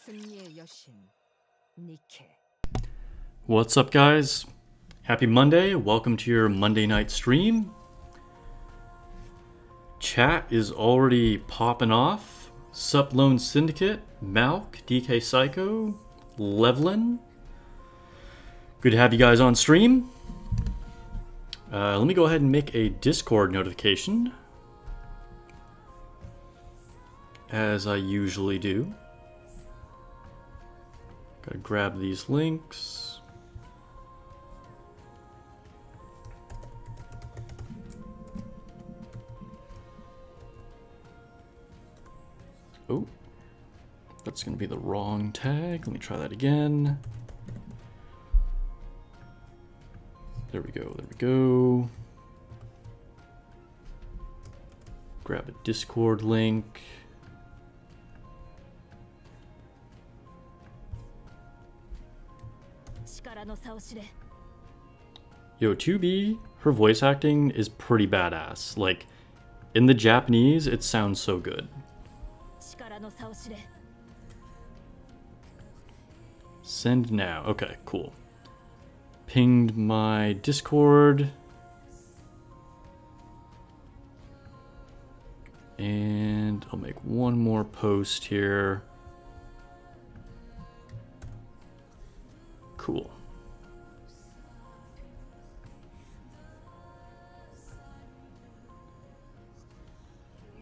승리의 여신 Nikke. What's up, guys? Happy Monday. Welcome to your Monday night stream. Chat is already popping off. Sup Lone Syndicate, Malc, DK Psycho, Levlin. Good to have you guys on stream. Let me go ahead and make a Discord notification, as I usually do. Gotta grab these links. Oh, that's gonna be the wrong tag. Let me try that again. There we go, there we go. Grab a Discord link. Yo, 2B, her voice acting is pretty badass. Like, in the Japanese, it sounds so good. Send now. Okay, cool. Pinged my Discord. And I'll make one more post here. Cool.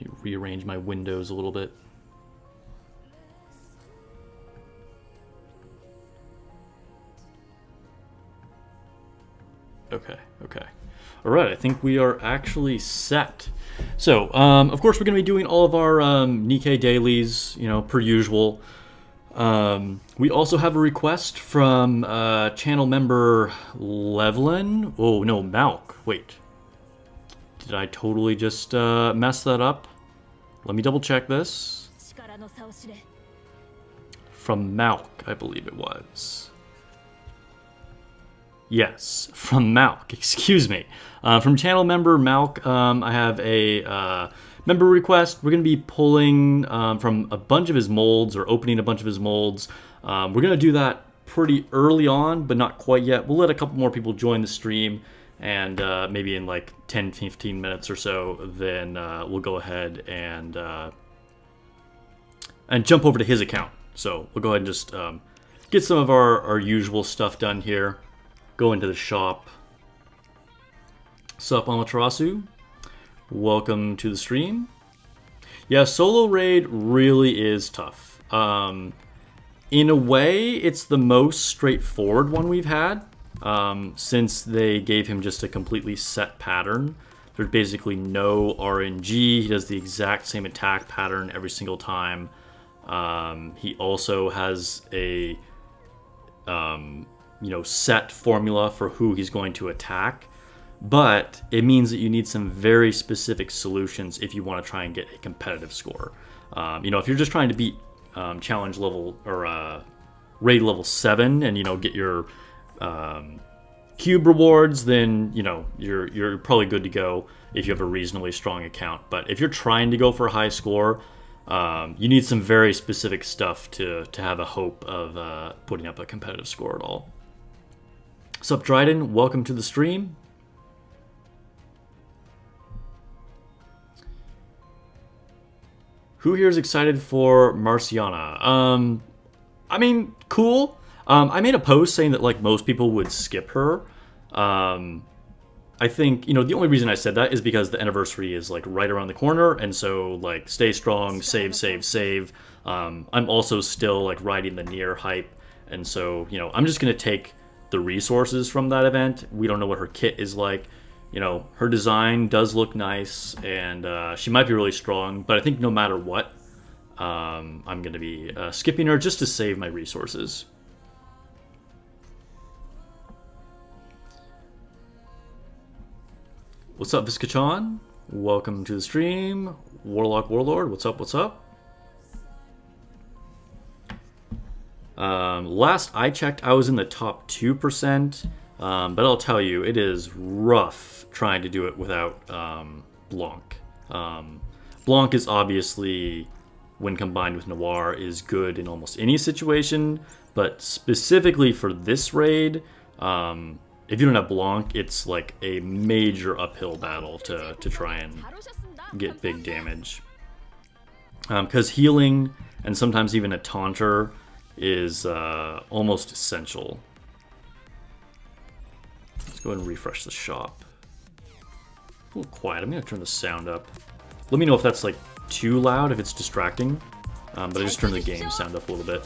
Need to rearrange my windows a little bit. Okay. All right, I think we are actually set. So, of course, we're going to be doing all of our Nikke dailies, you know, per usual. We also have a request from channel member Levlin. Oh, no, Malc. Wait. Did I totally just mess that up? Let me double check this. From Malc, I believe it was. Yes, from Malc. Excuse me. From channel member Malc, I have a member request. We're going to be pulling from a bunch of his molds, or opening a bunch of his molds. We're going to do that pretty early on, but not quite yet. We'll let a couple more people join the stream, and maybe in like 10-15 minutes or so, then we'll go ahead and jump over to his account. So we'll go ahead and just get some of our usual stuff done here. Go into the shop. Sup, Amaterasu? Welcome to the stream. Yeah, solo raid really is tough. In a way, it's the most straightforward one we've had, since they gave him just a completely set pattern. There's basically no RNG. He does the exact same attack pattern every single time. He also has a set formula for who he's going to attack. But it means that you need some very specific solutions if you want to try and get a competitive score. If you're just trying to beat challenge level or raid level 7 and get your cube rewards, then you're probably good to go if you have a reasonably strong account. But if you're trying to go for a high score, you need some very specific stuff to have a hope of putting up a competitive score at all. Sup, Dryden? Welcome to the stream. Who here is excited for Marciana? I mean, cool. I made a post saying that like most people would skip her. I think, the only reason I said that is because the anniversary is like right around the corner, and so like stay strong, save, save, save. I'm also still like riding the near hype, and so I'm just gonna take the resources from that event. We don't know what her kit is like. Her design does look nice, and she might be really strong, but I think no matter what, I'm going to be skipping her just to save my resources. What's up, Viscachan? Welcome to the stream. Warlock Warlord, what's up, what's up? Last I checked, I was in the top 2%. But I'll tell you, it is rough trying to do it without Blanc. Blanc is obviously, when combined with Noir, is good in almost any situation, but specifically for this raid, if you don't have Blanc, it's like a major uphill battle to try and get big damage. Because healing, and sometimes even a taunter, is almost essential. Let's go ahead and refresh the shop. A little quiet. I'm going to turn the sound up. Let me know if that's like too loud, if it's distracting. But I just turned the game sound up a little bit.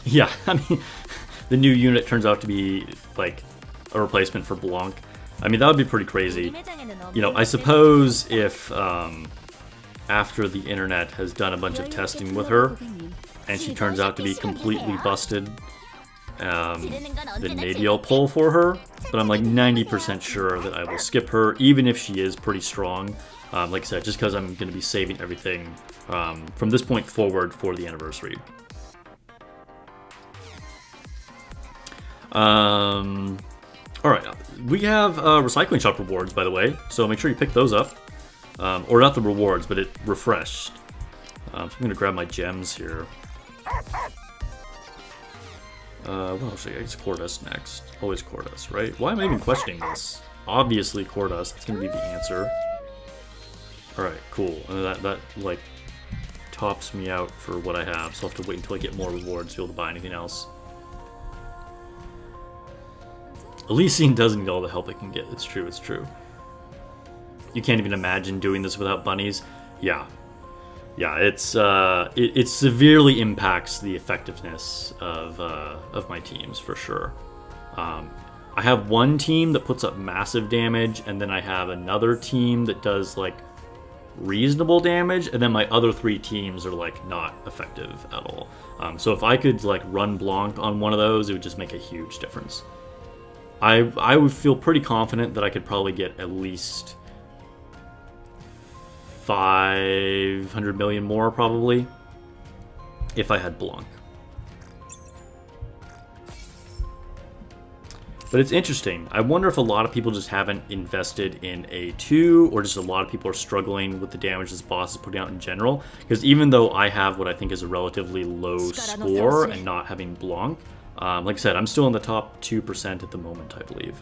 Yeah, I mean, the new unit turns out to be like a replacement for Blanc. I mean, that would be pretty crazy. I suppose if after the internet has done a bunch of testing with her, and she turns out to be completely busted, then maybe I'll pull for her. But I'm like 90% sure that I will skip her, even if she is pretty strong. Like I said, just because I'm going to be saving everything from this point forward for the anniversary. Alright, we have recycling shop rewards, by the way, so make sure you pick those up. Or not the rewards, but it refreshed. So I'm going to grab my gems here. What else? I guess Cordus next. Always Cordus, right? Why am I even questioning this? Obviously Cordus, that's going to be the answer. Alright, cool. And that like, tops me out for what I have, so I'll have to wait until I get more rewards to be able to buy anything else. Elysion doesn't get all the help it can get. It's true, it's true. You can't even imagine doing this without bunnies. Yeah. Yeah, it severely impacts the effectiveness of my teams, for sure. I I have one team that puts up massive damage, and then I have another team that does like reasonable damage, and then my other 3 teams are like not effective at all. So if I could like run Blanc on one of those, it would just make a huge difference. I would feel pretty confident that I could probably get at least 500 million more probably if I had Blanc. But it's interesting. I wonder if a lot of people just haven't invested in A2, or just a lot of people are struggling with the damage this boss is putting out in general. Because even though I have what I think is a relatively low score and not having Blanc, like I said, I'm still in the top 2% at the moment, I believe.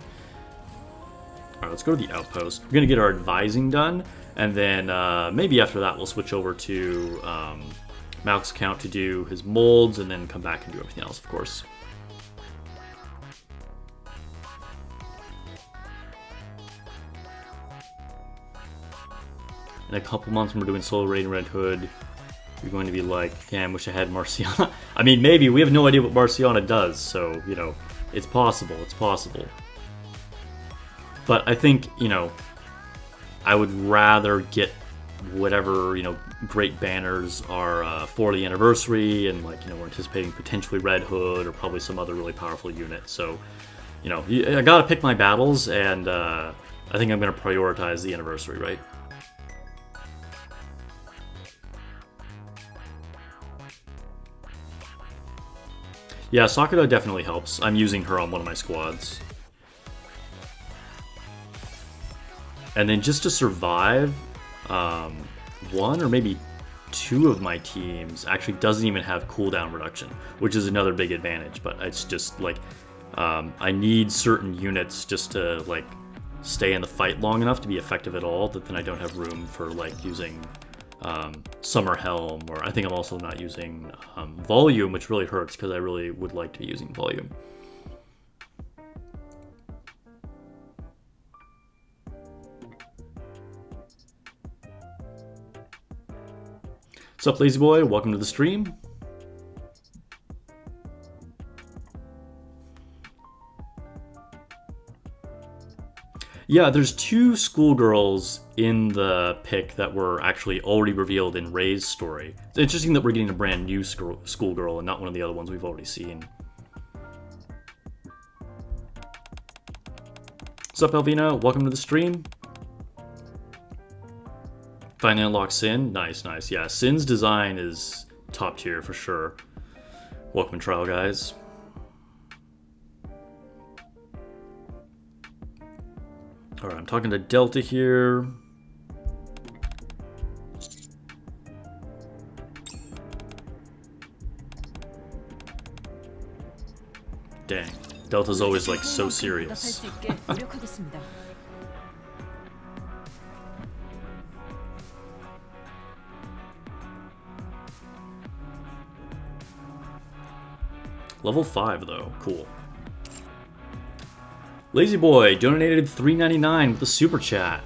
Alright, let's go to the outpost. We're going to get our advising done, and then maybe after that we'll switch over to Malc's account to do his molds, and then come back and do everything else, of course. In a couple months when we're doing solo raid in Red Hood, you're going to be like, damn, wish I had Marciana. I mean, maybe. We have no idea what Marciana does, so, you know, it's possible. It's possible. But I think, you know, I would rather get whatever, you know, great banners are for the anniversary, and, like, you know, we're anticipating potentially Red Hood or probably some other really powerful unit. So, you know, I gotta pick my battles, and I think I'm gonna prioritize the anniversary, right? Yeah, Sakura definitely helps. I'm using her on one of my squads. And then just to survive, one or maybe 2 of my teams actually doesn't even have cooldown reduction, which is another big advantage. But it's just like, I need certain units just to like stay in the fight long enough to be effective at all, that then I don't have room for like using Summer Helm, or I think I'm also not using Volume, which really hurts because I really would like to be using Volume. What's up, Lazy Boy? Welcome to the stream. Yeah, there's 2 schoolgirls in the pick that were actually already revealed in Ray's story. It's interesting that we're getting a brand new schoolgirl and not one of the other ones we've already seen. What's up, Elvina? Welcome to the stream. Finally unlock Sin. Nice, nice. Yeah, Sin's design is top tier for sure. Welcome to Trial, guys. Alright, I'm talking to Delta here. Dang, Delta's always like so serious. Level 5 though, cool. Lazy Boy donated $3.99 with a super chat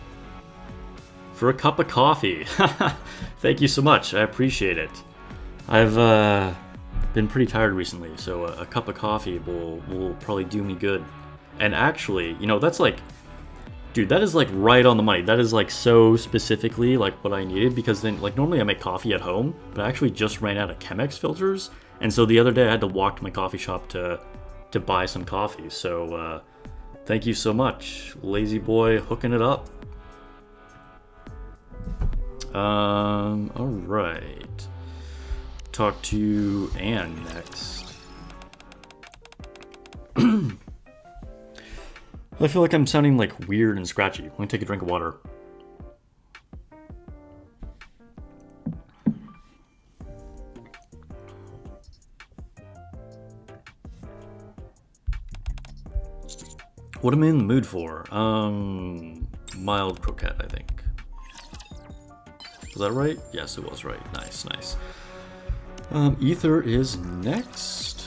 for a cup of coffee. Thank you so much. I appreciate it. I've been pretty tired recently, so a cup of coffee will probably do me good. And actually, you know, that's like, dude, that is like right on the money. That is like so specifically like what I needed, because then like normally I make coffee at home, but I actually just ran out of Chemex filters, and so the other day I had to walk to my coffee shop to buy some coffee. So thank you so much, Lazy Boy, hooking it up. All right. Talk to Anne next. I feel like I'm sounding like weird and scratchy. Let me take a drink of water. What am I in the mood for? Mild croquette, I think. Was that right? Yes, it was right. Nice, nice. Ether is next.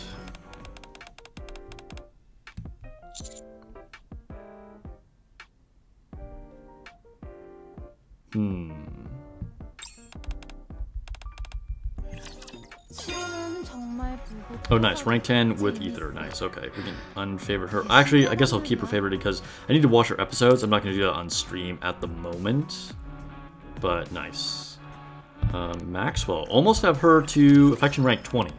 Oh, nice. Rank 10 with Ether. Nice. Okay, we can unfavorite her. Actually, I guess I'll keep her favorite because I need to watch her episodes. I'm not going to do that on stream at the moment. But nice. Maxwell. Almost have her to affection rank 20.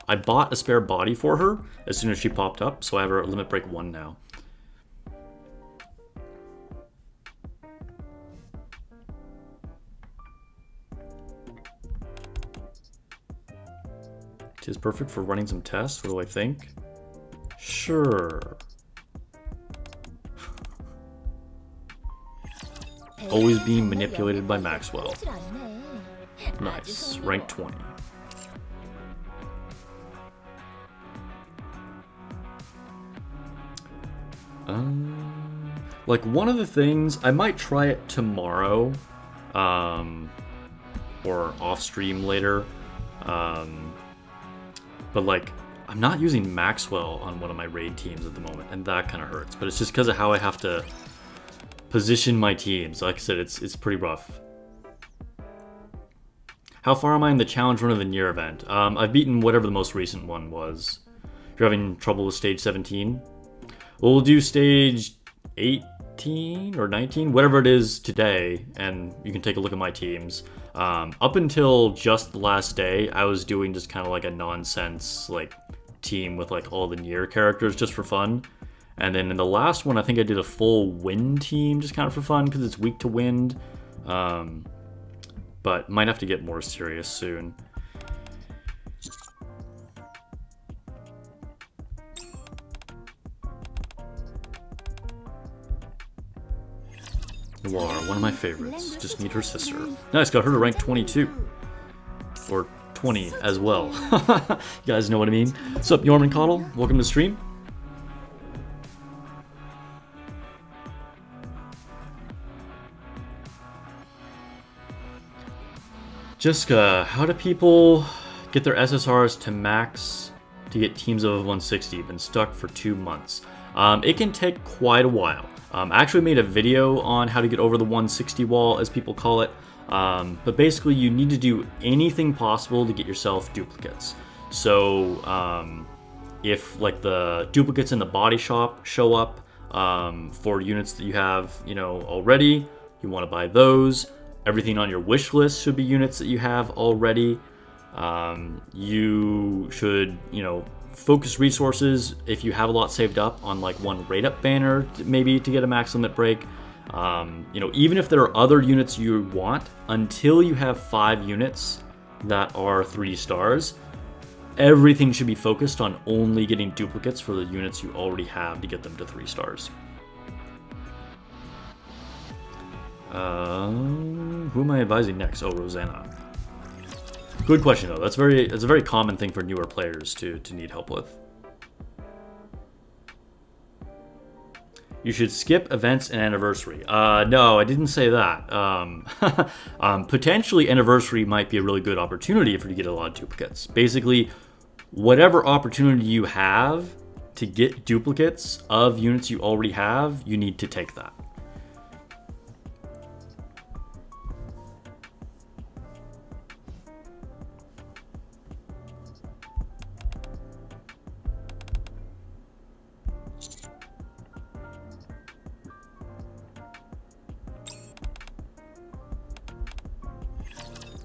I bought a spare body for her as soon as she popped up, so I have her at limit break 1 now. She's perfect for running some tests. What do I think? Sure. Always being manipulated by Maxwell. Nice. Rank 20. Like, one of the things, I might try it tomorrow, or off stream later, but like, I'm not using Maxwell on one of my raid teams at the moment, and that kind of hurts, but it's just because of how I have to position my teams. Like I said, it's pretty rough. How far am I in the challenge run of the Nier event? I've beaten whatever the most recent one was. If you're having trouble with stage 17, we'll do stage 18 or 19, whatever it is today, and you can take a look at my teams. Up until just the last day, I was doing just kind of like a nonsense like team with like all the Nier characters just for fun. And then in the last one, I think I did a full wind team just kind of for fun because it's weak to wind. But might have to get more serious soon. Noir, one of my favorites. Just need her sister. Nice, got her to rank 22. Or 20 as well. You guys know what I mean. What's up, Yorman Coddle? Welcome to the stream. Jessica, how do people get their SSRs to max to get teams of 160? Been stuck for 2 months. It can take quite a while. I actually made a video on how to get over the 160 wall, as people call it. But basically, you need to do anything possible to get yourself duplicates. So if like the duplicates in the body shop show up for units that you have, already, you want to buy those. Everything on your wish list should be units that you have already. You should, focus resources if you have a lot saved up on like one rate up banner, maybe to get a max limit break. Even if there are other units you want, until you have 5 units that are 3 stars, everything should be focused on only getting duplicates for the units you already have to get them to 3 stars. Who am I advising next? Oh, Rosanna. Good question though. That's a very common thing for newer players to need help with. You should skip events and anniversary. No, I didn't say that. Potentially anniversary might be a really good opportunity for you to get a lot of duplicates. Basically, whatever opportunity you have to get duplicates of units you already have, you need to take that.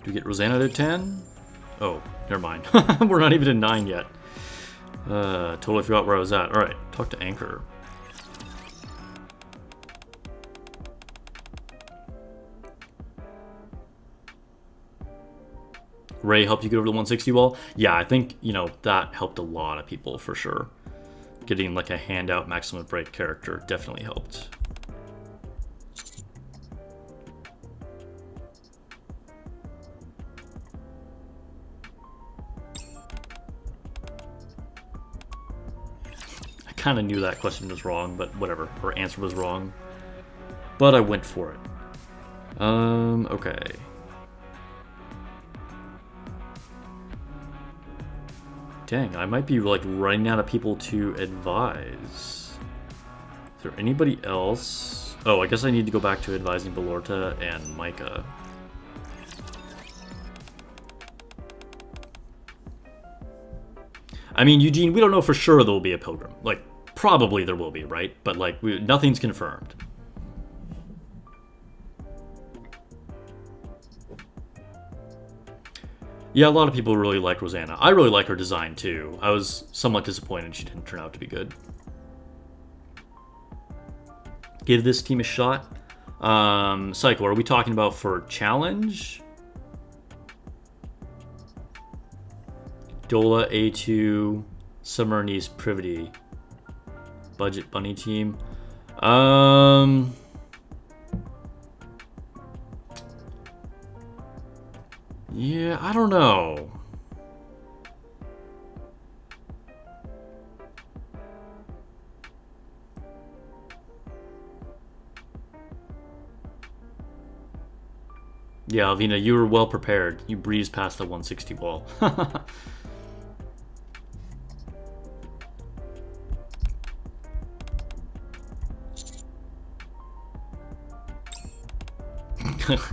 Do we get Rosanna to 10? Oh, never mind. We're not even at 9 yet. Totally forgot where I was at. Alright, talk to Anchor. Ray helped you get over the 160 wall? Yeah, I think, that helped a lot of people for sure. Getting like a handout maximum break character definitely helped. Kind of knew that question was wrong, but whatever. Her answer was wrong. But I went for it. Okay. Dang, I might be like running out of people to advise. Is there anybody else? Oh, I guess I need to go back to advising Belorta and I mean, Eugene, we don't know for sure there will be a Pilgrim. Like, probably there will be, right? But, like, nothing's confirmed. Yeah, a lot of people really like Rosanna. I really like her design, too. I was somewhat disappointed she didn't turn out to be good. Give this team a shot. Psycho, are we talking about for challenge? Dola, A2, Submarinese Privity. Budget bunny team. Yeah, I don't know. Yeah, Alvina, you were well prepared. You breezed past the 160 wall.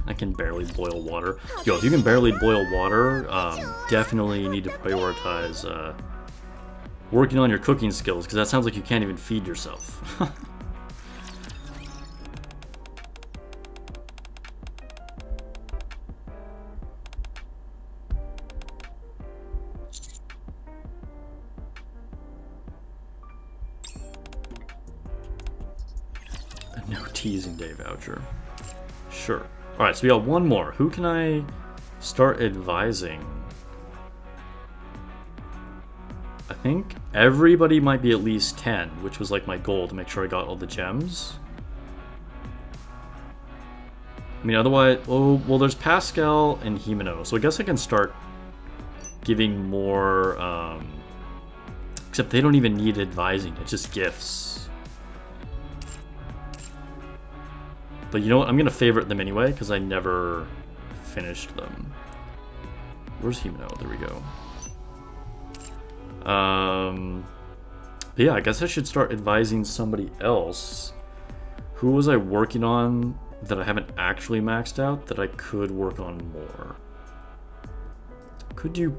I can barely boil water. Yo, if you can barely boil water, definitely need to prioritize working on your cooking skills, because that sounds like you can't even feed yourself. A no teasing day voucher. Sure. Alright, so we got one more. Who can I start advising? I think everybody might be at least 10, which was like my goal to make sure I got all the gems. I mean, otherwise... Oh, well, there's Pascal and Himeno, so I guess I can start giving more... except they don't even need advising, it's just gifts. But you know what? I'm going to favorite them anyway, because I never finished them. Where's Himeno? There we go. But yeah, I guess I should start advising somebody else. Who was I working on that I haven't actually maxed out that I could work on more? Could do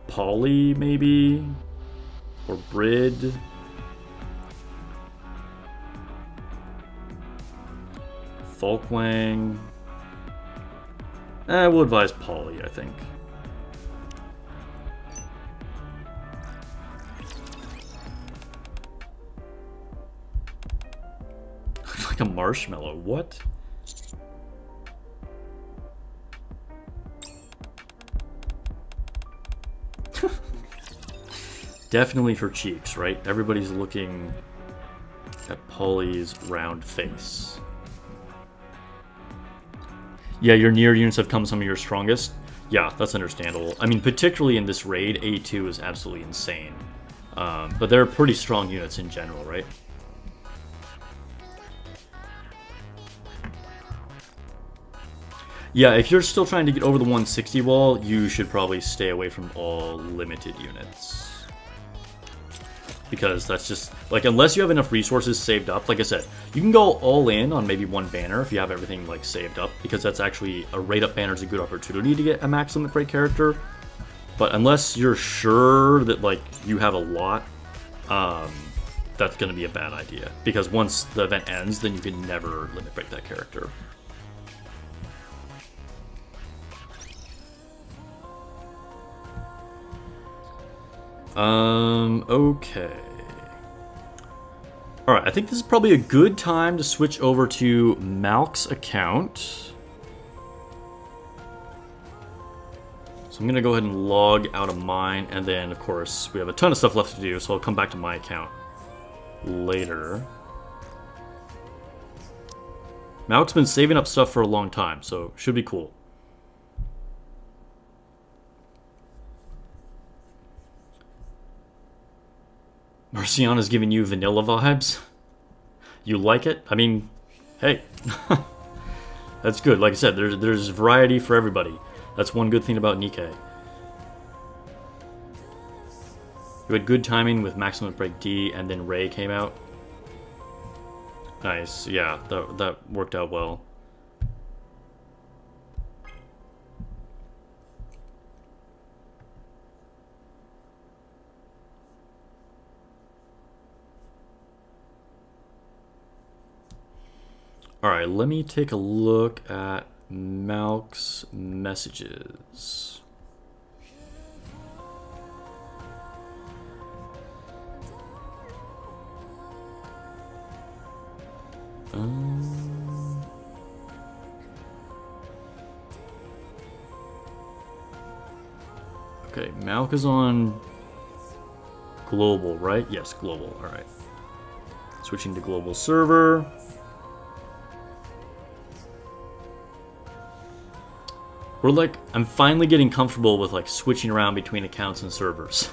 Polly, maybe? Or Brid? Folkwang. We'll advise Polly, I think. Looks like a marshmallow. What? Definitely her cheeks, right? Everybody's looking at Polly's round face. Yeah, your near units have come some of your strongest. Yeah, that's understandable. I mean, particularly in this raid, A2 is absolutely insane. But they're pretty strong units in general, right? Yeah, if you're still trying to get over the 160 wall, you should probably stay away from all limited units. Because that's just, like, unless you have enough resources saved up, like I said, you can go all in on maybe one banner if you have everything, like, saved up, because that's actually, a raid-up banner is a good opportunity to get a max limit break character. But unless you're sure that, like, you have a lot, that's going to be a bad idea. Because once the event ends, then you can never limit break that character. Okay. Alright, I think this is probably a good time to switch over to Malc's account. So I'm going to go ahead and log out of mine, and then, of course, we have a ton of stuff left to do, so I'll come back to my account later. Malc's been saving up stuff for a long time, so should be cool. Marciana's giving you vanilla vibes? You like it? I mean, hey. That's good. Like I said, there's variety for everybody. That's one good thing about Nikke. You had good timing with Maximum Break D, and then Ray came out. Nice. Yeah, that worked out well. Alright, let me take a look at Malc's messages. Okay, Malc is on global, right? Yes, global. Alright. Switching to global server. We're like, I'm finally getting comfortable with like switching around between accounts and servers.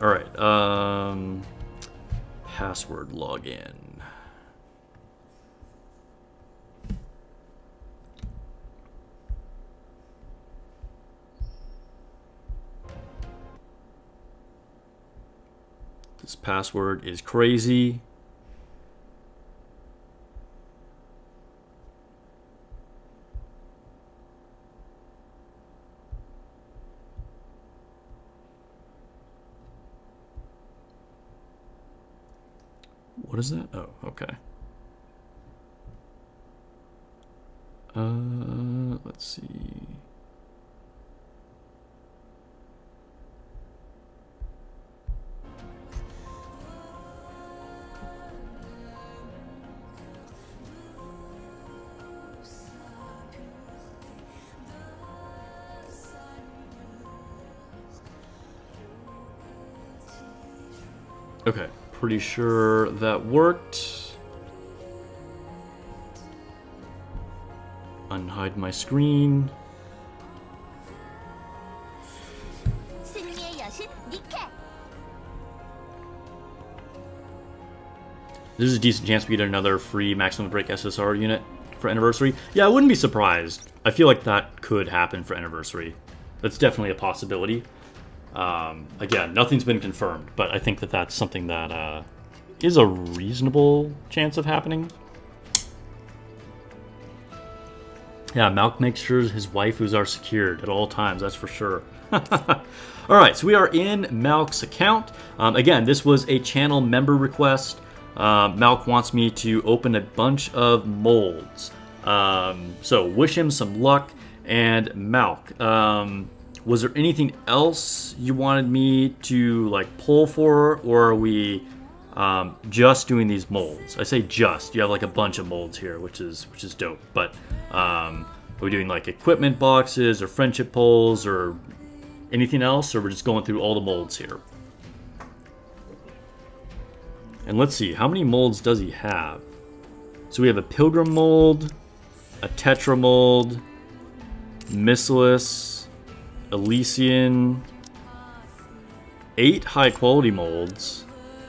Alright, password login. This password is crazy. What is that? Oh, okay. Let's see. Okay, pretty sure that worked. Unhide my screen. 승리의 여신 니케. There's a decent chance we get another free maximum break SSR unit for anniversary. Yeah, I wouldn't be surprised. I feel like that could happen for anniversary. That's definitely a possibility. Again, nothing's been confirmed, but I think that that's something that is a reasonable chance of happening. Yeah, Malc makes sure his waifus are secured at all times, that's for sure. Alright, so we are in Malc's account. Again, this was a channel member request. Malc wants me to open a bunch of molds. So wish him some luck. And Malc, was there anything else you wanted me to like pull for, or are we just doing these molds? I say just. You have like a bunch of molds here, which is dope. But are we doing like equipment boxes or friendship polls or anything else, or we're just going through all the molds here? And let's see, how many molds does he have? So we have a Pilgrim mold, a Tetra mold, Missilus, Elysion, 8 high quality molds,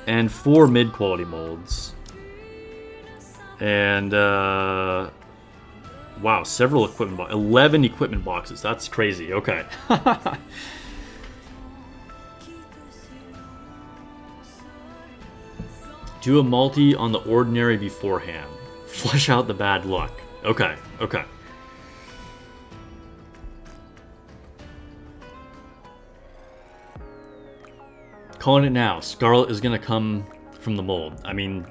and 4 mid quality molds. And wow, several equipment boxes, 11 equipment boxes. That's crazy. Okay. Do a multi on the ordinary beforehand. Flush out the bad luck. Okay, okay. Calling it now. Scarlet is going to come from the mold. I mean,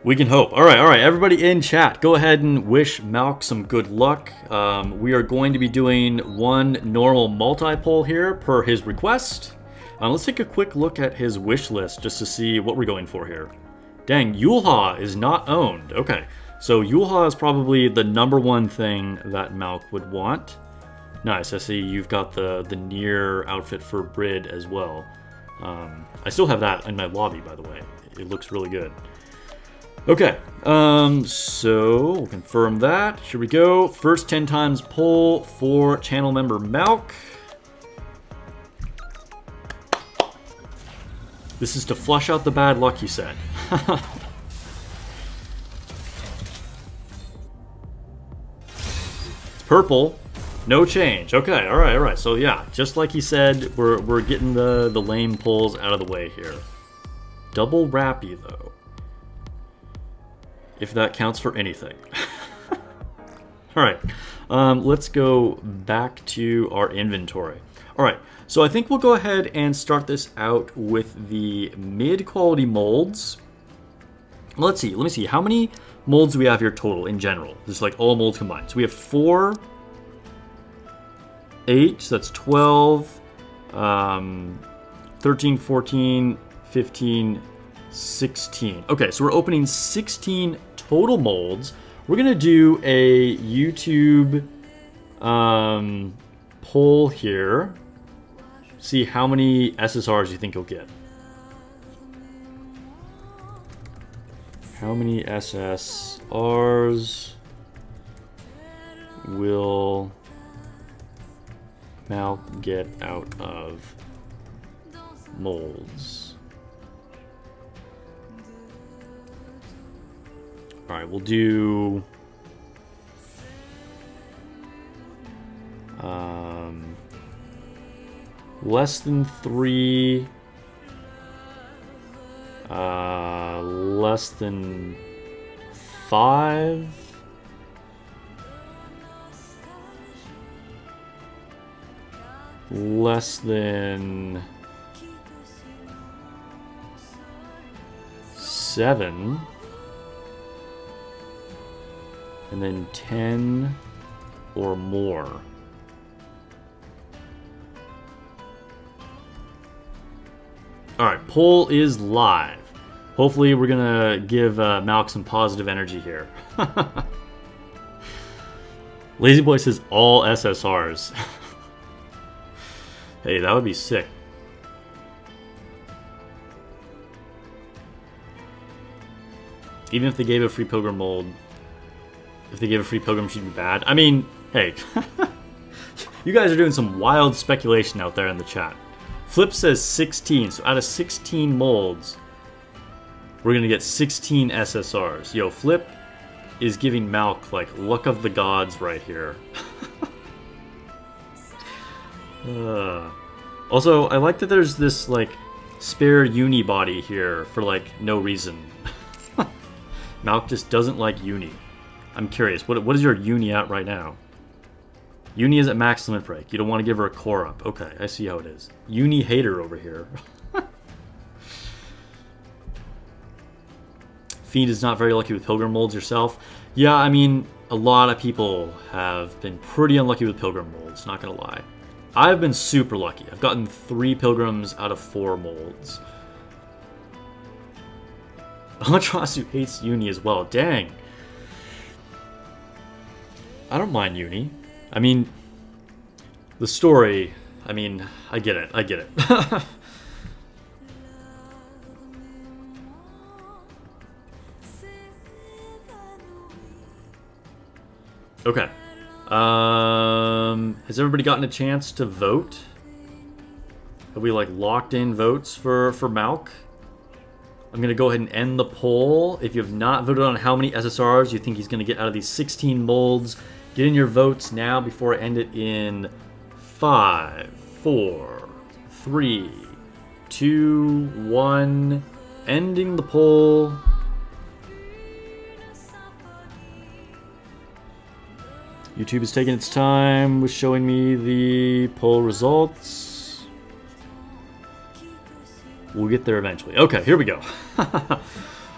we can hope. All right. Everybody in chat, go ahead and wish Malc some good luck. We are going to be doing one normal multi-poll here per his request. Let's take a quick look at his wish list just to see what we're going for here. Dang, Yulha is not owned. Okay, so Yulha is probably the #1 thing that Malc would want. Nice, I see you've got the Nier outfit for Brid as well. I still have that in my lobby, by the way. It looks really good. Okay, so we'll confirm that. Here we go. First 10 times poll for channel member Malc. This is to flush out the bad luck, he said. It's purple. No change. Okay, all right. So yeah, just like he said, we're getting the lame pulls out of the way here. Double Rappy though, if that counts for anything. All right, let's go back to our inventory. All right, so I think we'll go ahead and start this out with the mid-quality molds. Let's see. Let me see. How many molds do we have here total in general? Just like all molds combined. So we have 4, 8. So that's 12, 13, 14, 15, 16. Okay, so we're opening 16 total molds. We're going to do a YouTube poll here. See how many SSRs you think you'll get. How many SSRs will Malc get out of molds? Alright, we'll do less than 3, less than 5, less than 7, and then 10 or more. Alright, poll is live. Hopefully we're gonna give Malc some positive energy here. Lazy Boy says all SSRs. Hey, that would be sick. Even if they gave a free Pilgrim mold, if they gave a free Pilgrim, she'd be bad. I mean, hey. You guys are doing some wild speculation out there in the chat. Flip says 16, so out of 16 molds, we're gonna get 16 SSRs. Yo, Flip is giving Malc like luck of the gods right here. Also, I like that there's this like spare uni body here for like no reason. Malc just doesn't like uni. I'm curious, what is your uni at right now? Uni is at max limit break. You don't want to give her a core up. Okay, I see how it is. Uni hater over here. Fiend is not very lucky with Pilgrim molds yourself. Yeah, I mean, a lot of people have been pretty unlucky with Pilgrim molds, not gonna lie. I've been super lucky. I've gotten 3 Pilgrims out of 4 molds. Amaterasu hates uni as well. Dang. I don't mind uni. I mean, the story, I mean, I get it. I get it. Okay. Has everybody gotten a chance to vote? Have we like locked in votes for Malc? I'm gonna go ahead and end the poll. If you have not voted on how many SSRs you think he's gonna get out of these 16 molds, get in your votes now before I end it in 5, 4, 3, 2, 1. Ending the poll. YouTube is taking its time with showing me the poll results. We'll get there eventually. Okay, here we go.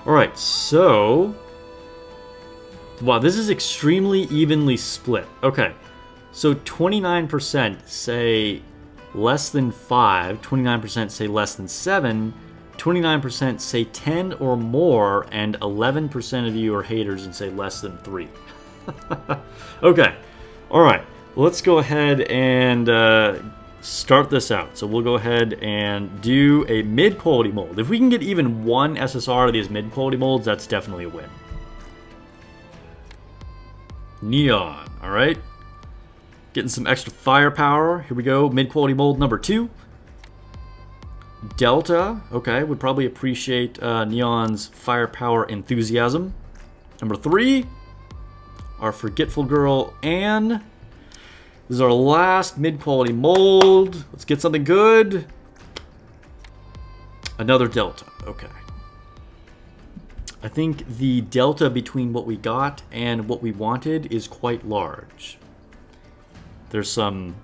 Alright, so... wow, this is extremely evenly split. Okay, so 29% say less than 5, 29% say less than 7, 29% say 10 or more, and 11% of you are haters and say less than 3. Okay, alright, let's go ahead and start this out. So we'll go ahead and do a mid-quality mold. If we can get even one SSR of these mid-quality molds, that's definitely a win. Neon, alright. Getting some extra firepower. Here we go, mid-quality mold number 2. Delta, okay, would probably appreciate Neon's firepower enthusiasm. Number 3, our Forgetful Girl Anne. This is our last mid-quality mold. Let's get something good. Another Delta, okay. I think the delta between what we got and what we wanted is quite large. There's some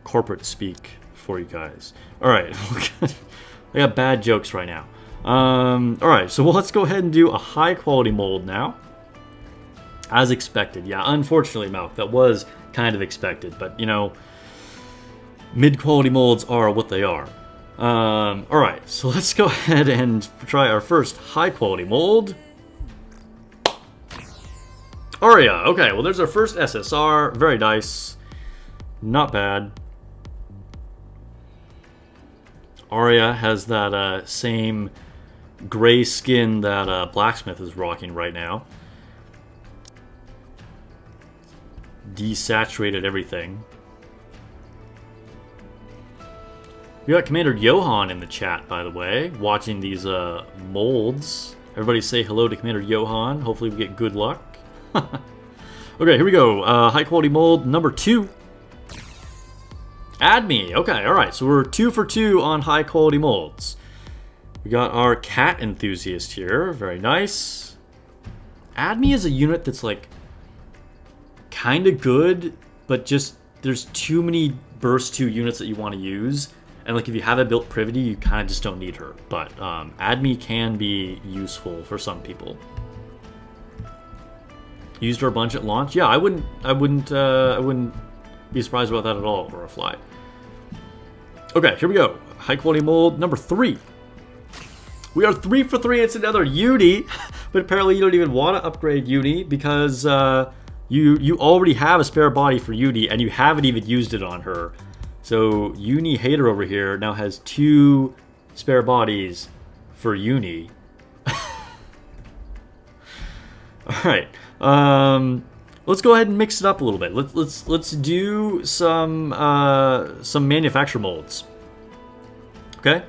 corporate speak for you guys. Alright, I got bad jokes right now. Alright, so let's go ahead and do a high quality mold now. As expected. Yeah, unfortunately, Malc, that was kind of expected. But, you know, mid-quality molds are what they are. Alright, so let's go ahead and try our first high-quality mold. Aria. Okay, well, there's our first SSR. Very nice. Not bad. Aria has that same gray skin that Blacksmith is rocking right now. Desaturated everything. We got Commander Johan in the chat, by the way, watching these molds. Everybody say hello to Commander Johan. Hopefully we get good luck. Okay, here we go. High quality mold number 2. Add me. Okay, alright. So we're 2 for 2 on high quality molds. We got our cat enthusiast here. Very nice. Add me is a unit that's like kind of good, but just there's too many burst 2 units that you want to use. And like if you have a built Privity, you kind of just don't need her. But Add me can be useful for some people. Used her a bunch at launch. Yeah, I wouldn't be surprised about that at all for a fly. Okay, here we go. High quality mold number 3. We are 3 for 3. It's another Uni, but apparently you don't even want to upgrade Uni because you already have a spare body for Uni and you haven't even used it on her. So Uni hater over here now has 2 spare bodies for Uni. All right. Let's go ahead and mix it up a little bit. Let's do some manufacture molds. Okay.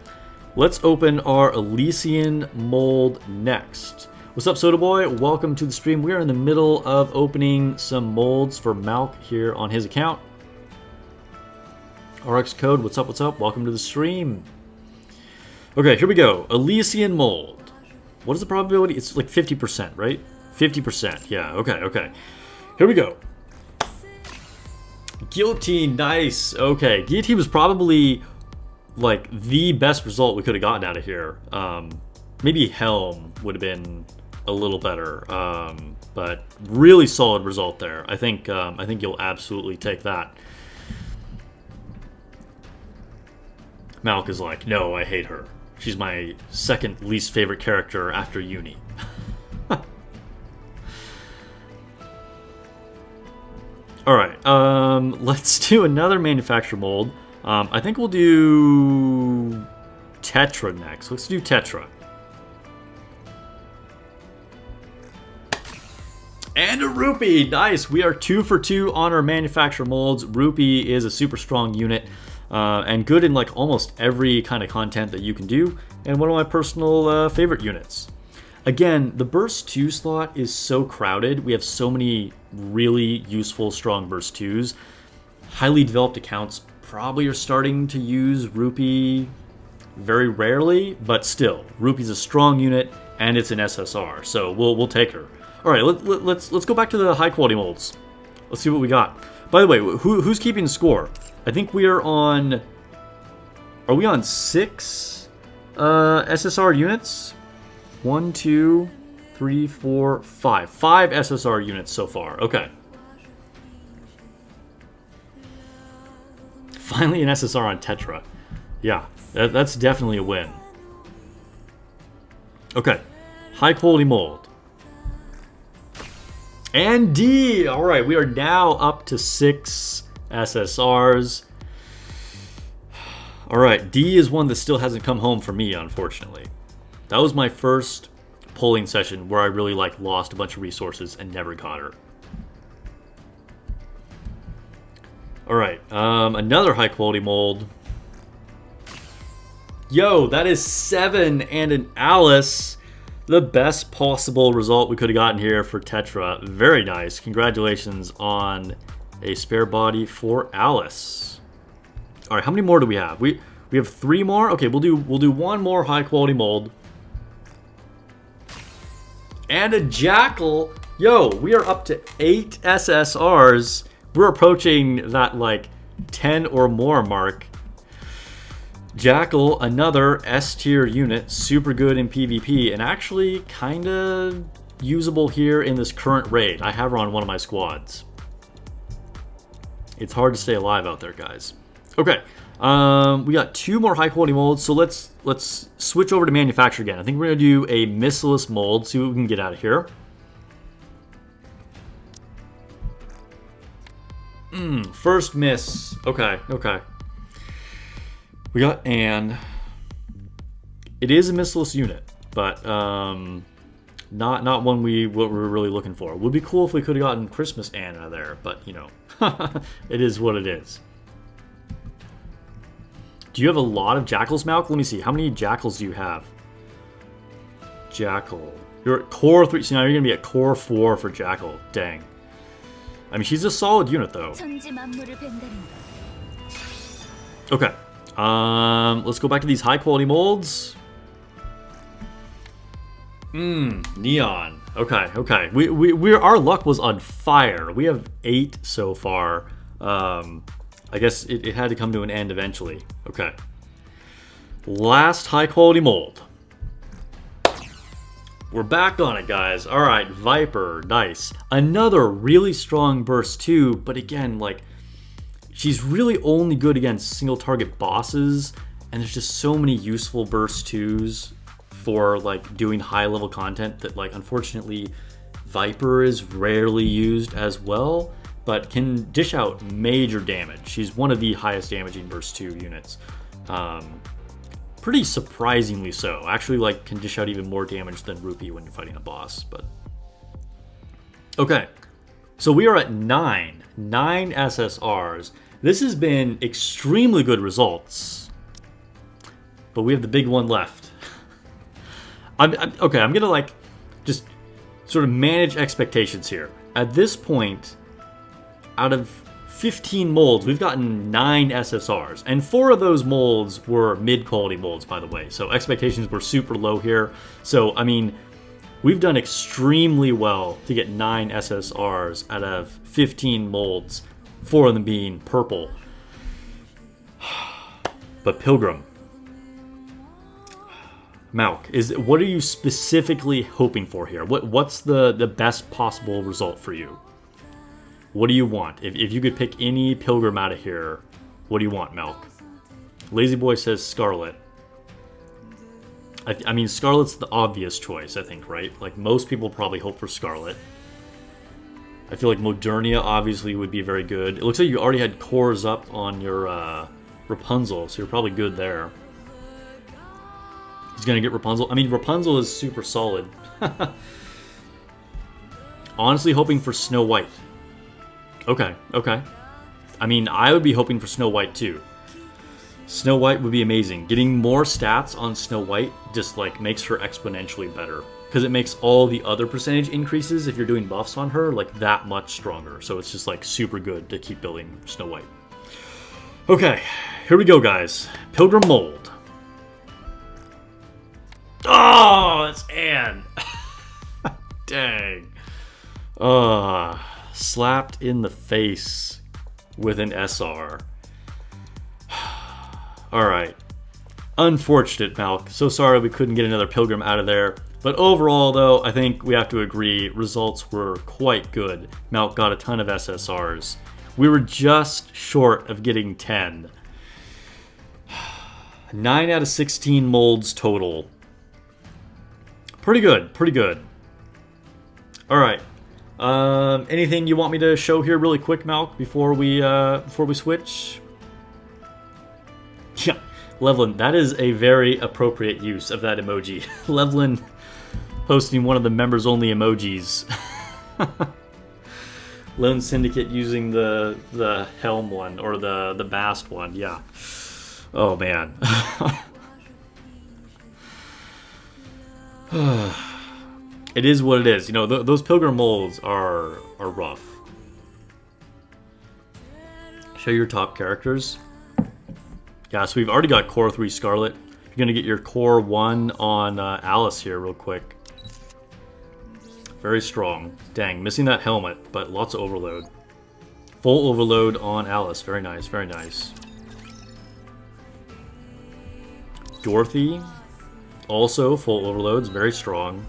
Let's open our Elysion mold next. What's up, Soda Boy? Welcome to the stream. We are in the middle of opening some molds for Malc here on his account. RX Code, what's up, what's up? Welcome to the stream. Okay, here we go. Elysion mold. What is the probability? It's like 50%, right? 50%, yeah, okay. Here we go. Guillotine, nice. Okay, Guillotine was probably like the best result we could have gotten out of here. Maybe Helm would have been a little better, but really solid result there. I think you'll absolutely take that. Malc is like, no, I hate her. She's my second least favorite character after Uni. Alright, let's do another manufacture mold. I think we'll do Tetra next. Let's do Tetra. And a Rupee! Nice! We are 2 for 2 on our manufacture molds. Rupee is a super strong unit. And good in like almost every kind of content that you can do, and one of my personal favorite units. Again, the burst 2 slot is so crowded. We have so many really useful strong burst 2s. Highly developed accounts probably are starting to use Rupee very rarely, but still, Rupee's a strong unit and it's an SSR, so we'll take her. All right, let's go back to the high quality molds. Let's see what we got. By the way, who's keeping score? I think we are on... Are we on 6 SSR units? 1, 2, 3, 4, 5. 5 SSR units so far. Okay. Finally an SSR on Tetra. Yeah, that's definitely a win. Okay. High quality mold. And D! Alright, we are now up to 6 SSRs. Alright, D is one that still hasn't come home for me, unfortunately. That was my first polling session where I really lost a bunch of resources and never got her. Alright, another high quality mold. Yo, that is 7 and an Alice. The best possible result we could have gotten here for Tetra. Very nice. Congratulations on a spare body for Alice. All right, how many more do we have? We have 3 more. Okay, we'll do one more high quality mold. And a Jackal. Yo, we are up to 8 SSRs. We're approaching that 10 or more mark. Jackal, another S tier unit, super good in PvP, and actually kind of usable here in this current raid. I have her on one of my squads. It's hard to stay alive out there, guys. Okay, we got 2 more high quality molds, so let's switch over to manufacture again. I think we're gonna do a missileless mold, see what we can get out of here. First miss. Okay, okay. We got Anne. It is a missileless unit, but not one what we're really looking for. Would be cool if we could have gotten Christmas Anne out of there, but you know, it is what it is. Do you have a lot of jackals, Malc? Let me see. How many jackals do you have? Jackal. You're at core 3. So now you're gonna be at core 4 for Jackal. Dang. I mean, she's a solid unit though. Okay. Let's go back to these high quality molds. Neon. Okay, okay. Our luck was on fire. We have 8 so far. I guess it had to come to an end eventually. Okay. Last high quality mold. We're back on it, guys. All right, Viper, nice. Another really strong burst too, but again, like, she's really only good against single target bosses, and there's just so many useful burst 2s for like doing high level content that, like, unfortunately Viper is rarely used as well, but can dish out major damage. She's one of the highest damaging burst 2 units. Pretty surprisingly so. Actually, like, can dish out even more damage than Rupee when you're fighting a boss, but... Okay, so we are at 9 SSRs. This has been extremely good results, but we have the big one left. Okay, I'm gonna, like, just sort of manage expectations here. At this point, out of 15 molds, we've gotten 9 SSRs, and 4 of those molds were mid-quality molds, by the way, so expectations were super low here. So, I mean, we've done extremely well to get 9 SSRs out of 15 molds, 4 of them being purple. But Pilgrim, Malc, what are you specifically hoping for here? What's the best possible result for you? What do you want? If you could pick any Pilgrim out of here, what do you want, Malc? Lazy Boy says Scarlet. I mean, Scarlet's the obvious choice, I think, right? Like, most people probably hope for Scarlet. I feel like Modernia obviously would be very good. It looks like you already had cores up on your Rapunzel, so you're probably good there. He's gonna get Rapunzel. I mean, Rapunzel is super solid. Honestly, hoping for Snow White. Okay, okay. I mean, I would be hoping for Snow White too. Snow White would be amazing. Getting more stats on Snow White just, like, makes her exponentially better, because it makes all the other percentage increases, if you're doing buffs on her, like, that much stronger. So it's just, like, super good to keep building Snow White. Okay, here we go, guys. Pilgrim mold. Oh, it's Anne. Dang. Slapped in the face with an SR. Alright. Unfortunate, Malc. So sorry we couldn't get another Pilgrim out of there. But overall, though, I think we have to agree results were quite good. Malc got a ton of SSRs. We were just short of getting 10. 9 out of 16 molds total. Pretty good, pretty good. Alright. Anything you want me to show here really quick, Malc, before we switch? Yeah, Levlin, that is a very appropriate use of that emoji. Levlin posting one of the members-only emojis. Lone Syndicate using the helm one, or the mast one, yeah. Oh, man. It is what it is. You know, those Pilgrim molds are rough. Show your top characters. Yeah, so we've already got Core 3 Scarlet. You're going to get your Core 1 on Alice here real quick. Very strong. Dang, missing that helmet, but lots of overload. Full overload on Alice. Very nice, very nice. Dorothy, also full overloads, very strong.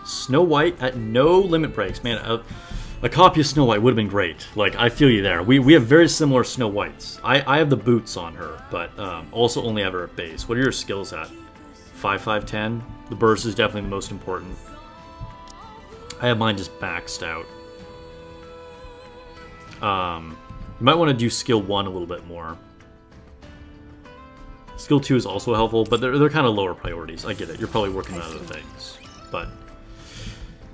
Snow White at no limit breaks. Man, a copy of Snow White would have been great. Like, I feel you there. We have very similar Snow Whites. I have the boots on her, but also only have her at base. What are your skills at? 5, 5, 10? The burst is definitely the most important. I have mine just maxed out. You might want to do skill 1 a little bit more. Skill 2 is also helpful, but they're kind of lower priorities. I get it. You're probably working on other things. But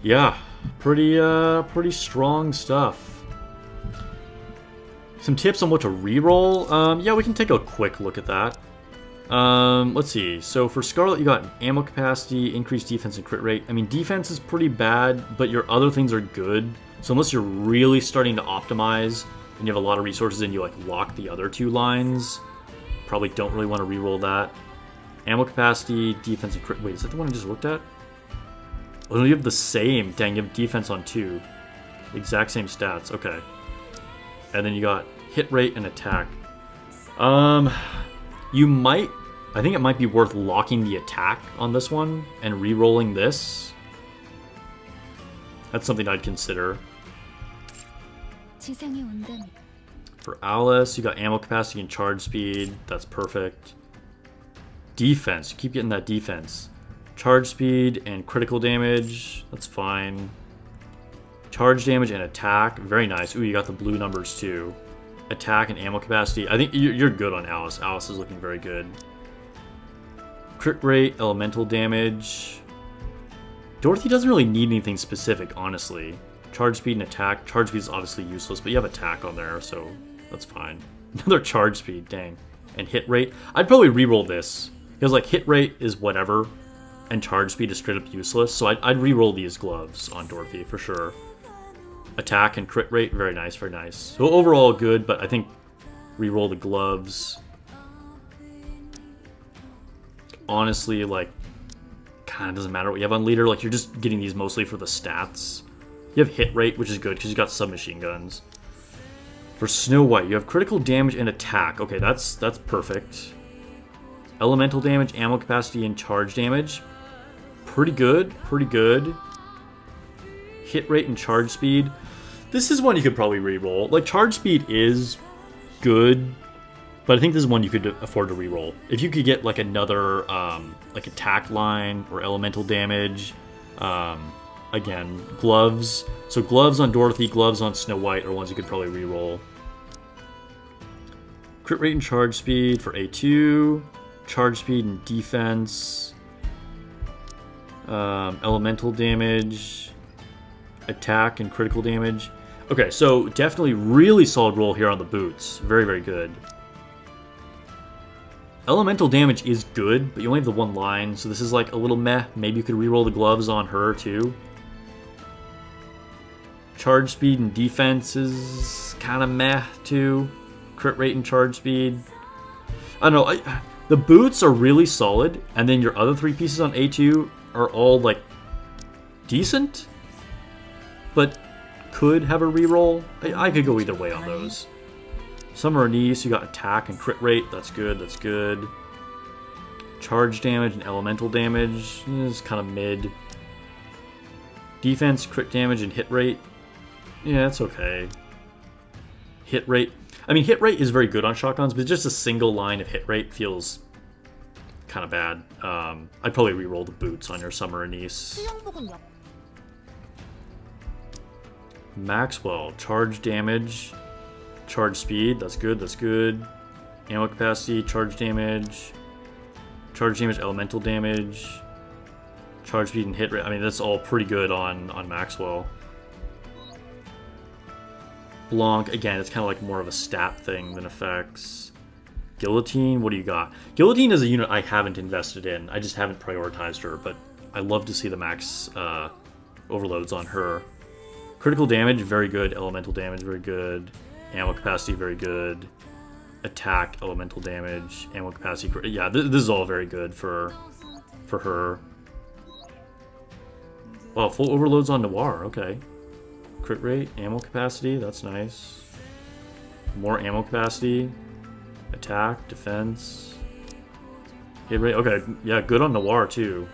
yeah, pretty strong stuff. Some tips on what to reroll. Yeah, we can take a quick look at that. Let's see. So for Scarlet, you got ammo capacity, increased defense, and crit rate. I mean, defense is pretty bad, but your other things are good. So unless you're really starting to optimize and you have a lot of resources and you like lock the other 2 lines, probably don't really want to reroll that. Ammo capacity, defense, and crit. Wait, is that the one I just looked at? Oh no, you have the same. Dang, you have defense on 2. Exact same stats. Okay. And then you got hit rate and attack. You might... I think it might be worth locking the attack on this one and re-rolling this. That's something I'd consider. For Alice, you got ammo capacity and charge speed. That's perfect. Defense. You keep getting that defense. Charge speed and critical damage. That's fine. Charge damage and attack. Very nice. Ooh, you got the blue numbers too. Attack and ammo capacity. I think you're good on Alice. Alice is looking very good. Crit rate, elemental damage. Dorothy doesn't really need anything specific, honestly. Charge speed and attack. Charge speed is obviously useless, but you have attack on there, so that's fine. Another charge speed, dang. And hit rate. I'd probably re-roll this. Because like hit rate is whatever, and charge speed is straight up useless. So I'd re-roll these gloves on Dorothy for sure. Attack and crit rate, very nice, very nice. So overall good, but I think re-roll the gloves. Honestly, like, kind of doesn't matter what you have on leader. Like, you're just getting these mostly for the stats. You have hit rate, which is good because you got submachine guns. For Snow White, you have critical damage and attack. Okay, that's perfect. Elemental damage, ammo capacity, and charge damage. Pretty good, pretty good. Hit rate and charge speed. This is one you could probably re-roll. Like, charge speed is good, but I think this is one you could afford to re-roll. If you could get, like, another, like, attack line or elemental damage. Again, gloves. So gloves on Dorothy, gloves on Snow White are ones you could probably re-roll. Crit rate and charge speed for A2. Charge speed and defense. Elemental damage. Attack and critical damage. Okay, so definitely really solid roll here on the boots. Very, very good. Elemental damage is good, but you only have the 1 line, so this is like a little meh. Maybe you could re-roll the gloves on her too. Charge speed and defense is kind of meh too. Crit rate and charge speed. I don't know. The boots are really solid, and then your other 3 pieces on A2 are all like decent, but could have a reroll. I could go either way on those. Summer Anise, you got attack and crit rate. That's good. That's good. Charge damage and elemental damage is kind of mid. Defense, crit damage, and hit rate. Yeah, that's okay. Hit rate. I mean, hit rate is very good on shotguns, but just a single line of hit rate feels kind of bad. I'd probably re-roll the boots on your Summer Anise. Maxwell, charge damage, charge speed. That's good. That's good. Ammo capacity, charge damage, elemental damage, charge speed, and hit rate. I mean, that's all pretty good on Maxwell. Blanc, again, it's kind of like more of a stat thing than effects. Guillotine, what do you got? Guillotine is a unit I haven't invested in. I just haven't prioritized her, but I love to see the max overloads on her. Critical damage, very good. Elemental damage, very good. Ammo capacity, very good. Attack, elemental damage, ammo capacity. Yeah, this is all very good for her. Wow, full overloads on Noir, okay. Crit rate, ammo capacity, that's nice. More ammo capacity. Attack, defense. Hit rate, okay, yeah, good on Noir too.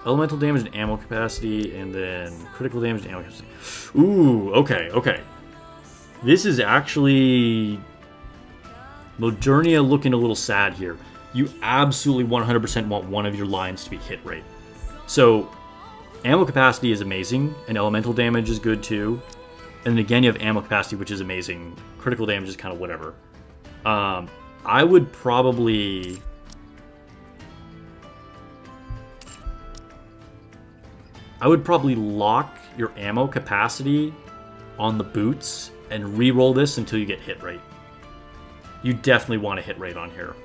Elemental damage and ammo capacity, and then critical damage and ammo capacity. Ooh, okay, okay. This is actually... Modernia looking a little sad here. You absolutely 100% want one of your lines to be hit rate. So, ammo capacity is amazing, and elemental damage is good too. And then again, you have ammo capacity, which is amazing. Critical damage is kind of whatever. I would probably... lock your ammo capacity on the boots and re-roll this until you get hit rate. You definitely want a hit rate on here.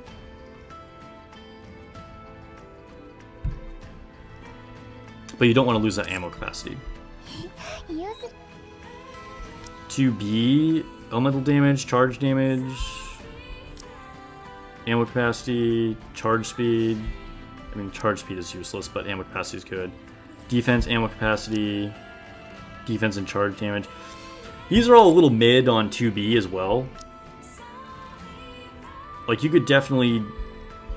But you don't want to lose that ammo capacity. 2B, elemental damage, charge damage, ammo capacity, charge speed. I mean, charge speed is useless, but ammo capacity is good. Defense, ammo capacity, defense and charge damage. These are all a little mid on 2B as well. Like, you could definitely...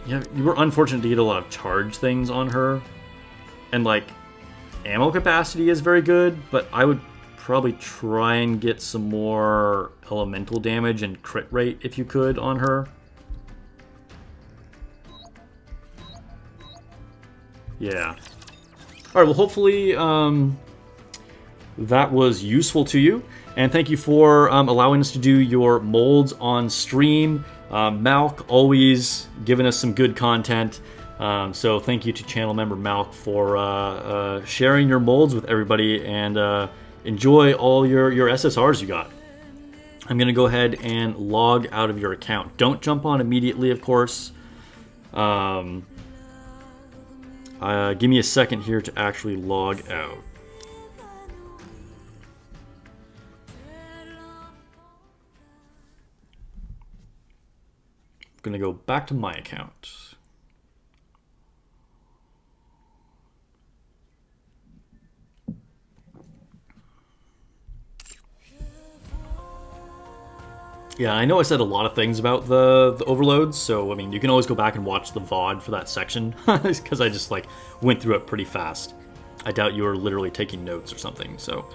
Yeah, you were unfortunate to get a lot of charge things on her. And, like, ammo capacity is very good, but I would probably try and get some more elemental damage and crit rate if you could on her. Yeah. Alright, well, hopefully that was useful to you. And thank you for allowing us to do your molds on stream. Malc always giving us some good content. So thank you to channel member Malc for sharing your molds with everybody, and enjoy all your SSRs you got. I'm going to go ahead and log out of your account. Don't jump on immediately, of course. Give me a second here to actually log out. I'm going to go back to my account. Yeah, I know I said a lot of things about the overloads, so I mean, you can always go back and watch the VOD for that section, because I just like went through it pretty fast. I doubt you were literally taking notes or something, so.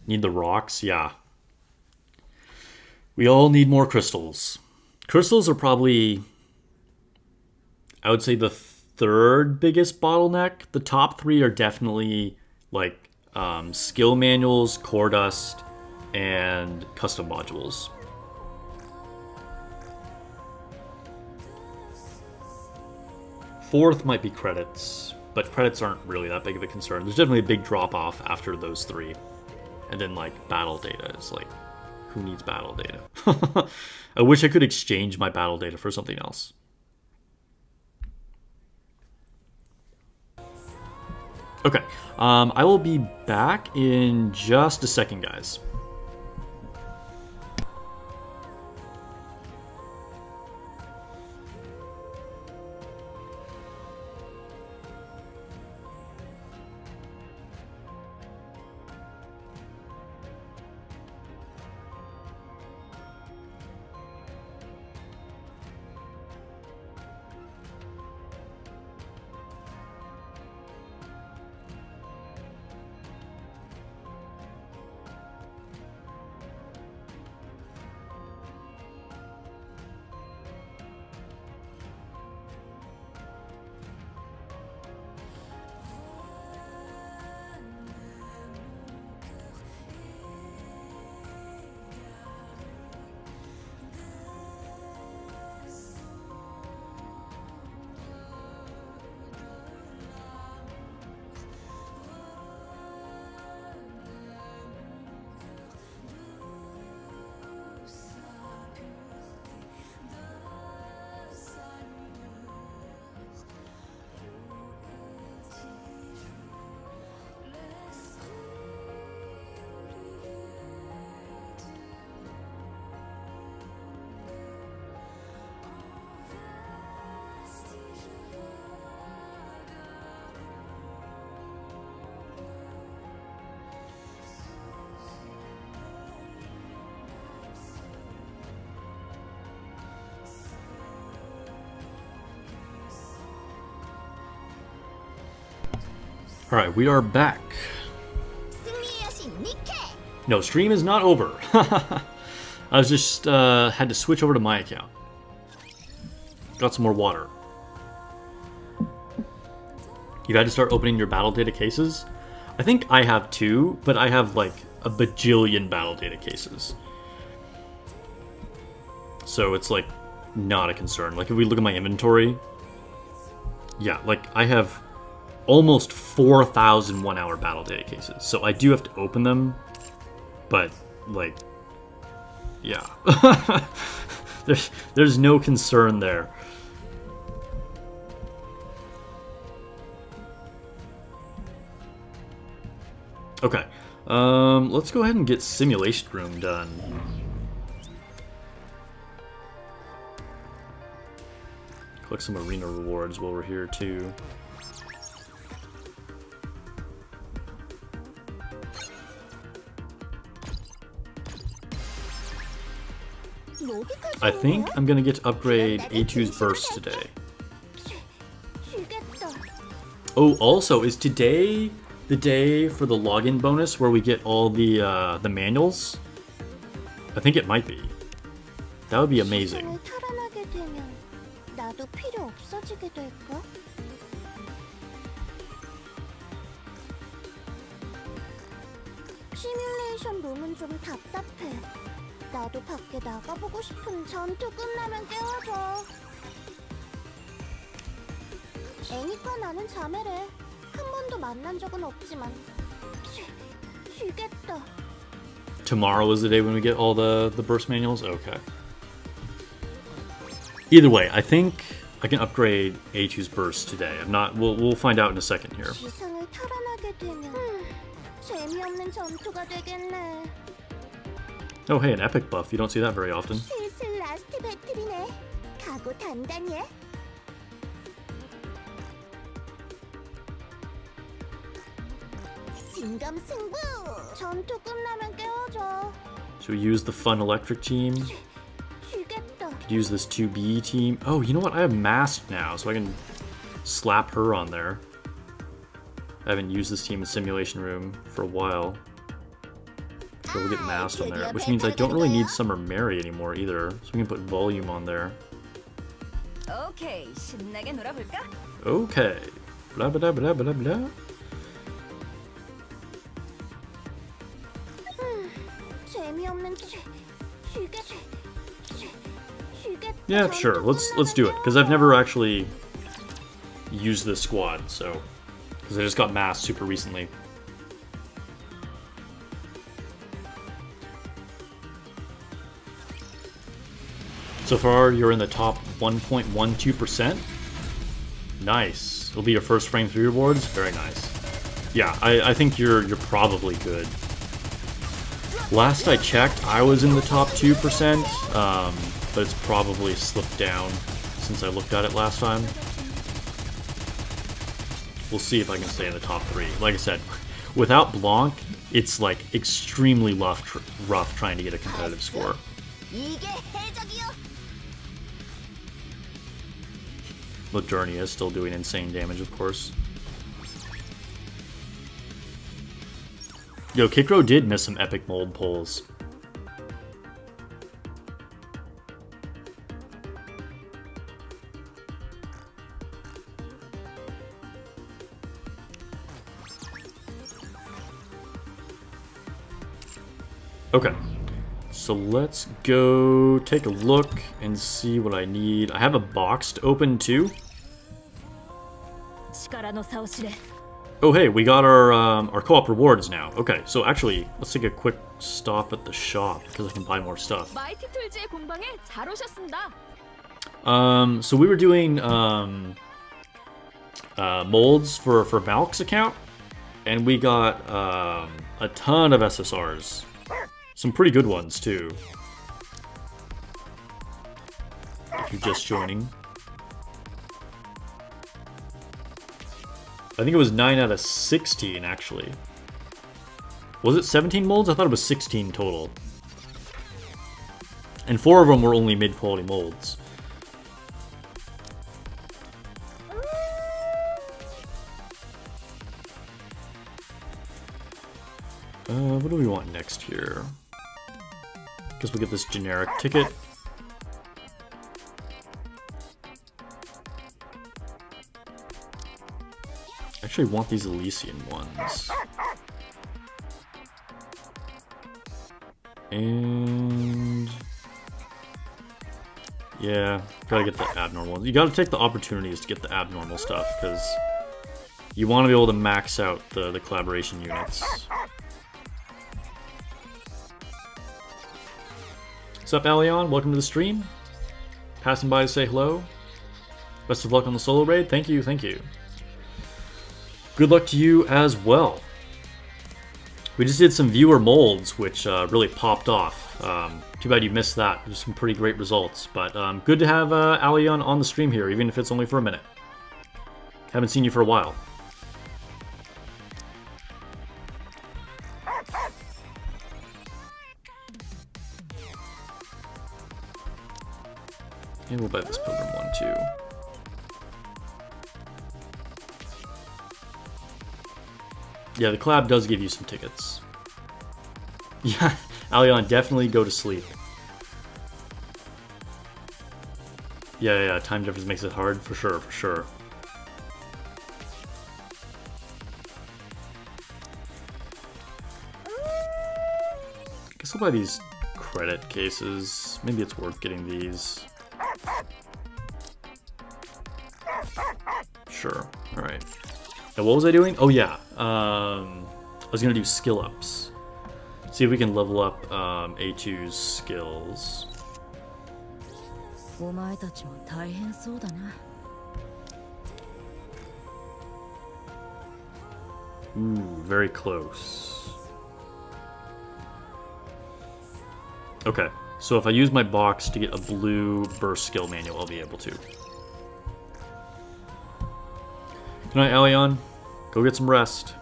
Need the rocks? Yeah. We all need more crystals. Crystals are probably, I would say, the third biggest bottleneck. The top three are definitely like skill manuals, core dust, and custom modules. Fourth might be credits, but credits aren't really that big of a concern. There's definitely a big drop off after those three. And then like battle data is like, who needs battle data? I wish I could exchange my battle data for something else. Okay, I will be back in just a second, guys. Alright, we are back. 승리의 여신 니케. No, stream is not over. I was just, had to switch over to my account. Got some more water. You had to start opening your battle data cases? I think I have two, but I have like a bajillion battle data cases. So it's like not a concern. Like if we look at my inventory, yeah, like I have almost 4,000 1-hour battle data cases. So I do have to open them, but like, yeah. there's no concern there. Okay, let's go ahead and get Simulation Room done. Collect some arena rewards while we're here too. I think I'm gonna get to upgrade A2's Burst today. Oh, also, is today the day for the login bonus where we get all the manuals? I think it might be. That would be amazing. 시뮬레이션 룸은 좀 답답해. 나도 밖에 나가보고 싶은 전투 끝나면 깨워줘. 애니까 나는 자매래. 한 번도 만난 적은 없지만 쥐겠다. Tomorrow is the day when we get all the burst manuals? Okay. Either way, I think I can upgrade A2's Burst today. I'm not. We'll find out in a second here. 지상을 탈환하게 되면 재미없는 전투가 되겠네. Oh, hey, an epic buff. You don't see that very often. 슬슬 라스트 배틀이네. 각오 단단해. 진검 승부. 전투 끝나면 깨워줘. Should we use the fun electric team? 쥐겠다. Could use this 2B team. Oh, you know what? I have Masked now, so I can slap her on there. I haven't used this team in Simulation Room for a while. So we'll get Masked on there, which means I don't really need Summer Mary anymore either. So we can put Volume on there. Okay, 신나게 놀아볼까? Okay. Blah blah blah blah blah. 재미없는 Yeah, sure. Let's do it because I've never actually used this squad, so because I just got masked super recently. So far, you're in the top 1.12%. Nice. It'll be your first frame 3 rewards. Very nice. Yeah, I think you're probably good. Last I checked, I was in the top 2%, but it's probably slipped down since I looked at it last time. We'll see if I can stay in the top 3. Like I said, without Blanc, it's like extremely rough trying to get a competitive score. Modernia is still doing insane damage, of course. Yo, Kikro did miss some epic mold pulls. Okay, so let's go take a look and see what I need. I have a box to open too. Oh hey, we got our co-op rewards now. Okay, so actually, let's take a quick stop at the shop because I can buy more stuff. So we were doing molds for Malc's account, and we got a ton of SSRs. Some pretty good ones too. If you're just joining. I think it was 9 out of 16 actually. Was it 17 molds? I thought it was 16 total. And 4 of them were only mid-quality molds. What do we want next here? Guess we'll get this generic ticket. Actually want these Elysion ones. And yeah, gotta get the abnormal ones. You gotta take the opportunities to get the abnormal stuff, because you want to be able to max out the collaboration units. What's up, Elysion? Welcome to the stream. Passing by to say hello. Best of luck on the solo raid. Thank you, thank you. Good luck to you as well. We just did some viewer molds, which really popped off. Too bad you missed that. There's some pretty great results. But good to have Elysion on the stream here, even if it's only for a minute. Haven't seen you for a while. And we'll buy this Pilgrim one too. Yeah, the collab does give you some tickets. Yeah, Elysion, definitely go to sleep. Yeah, time difference makes it hard, for sure, for sure. I guess I'll buy these credit cases. Maybe it's worth getting these. Sure, alright. Now, what was I doing? Oh yeah, I was gonna do skill ups. See if we can level up A2's skills. Ooh, very close. Okay, so if I use my box to get a blue burst skill manual, I'll be able to. Good night, Elysion. Go get some rest.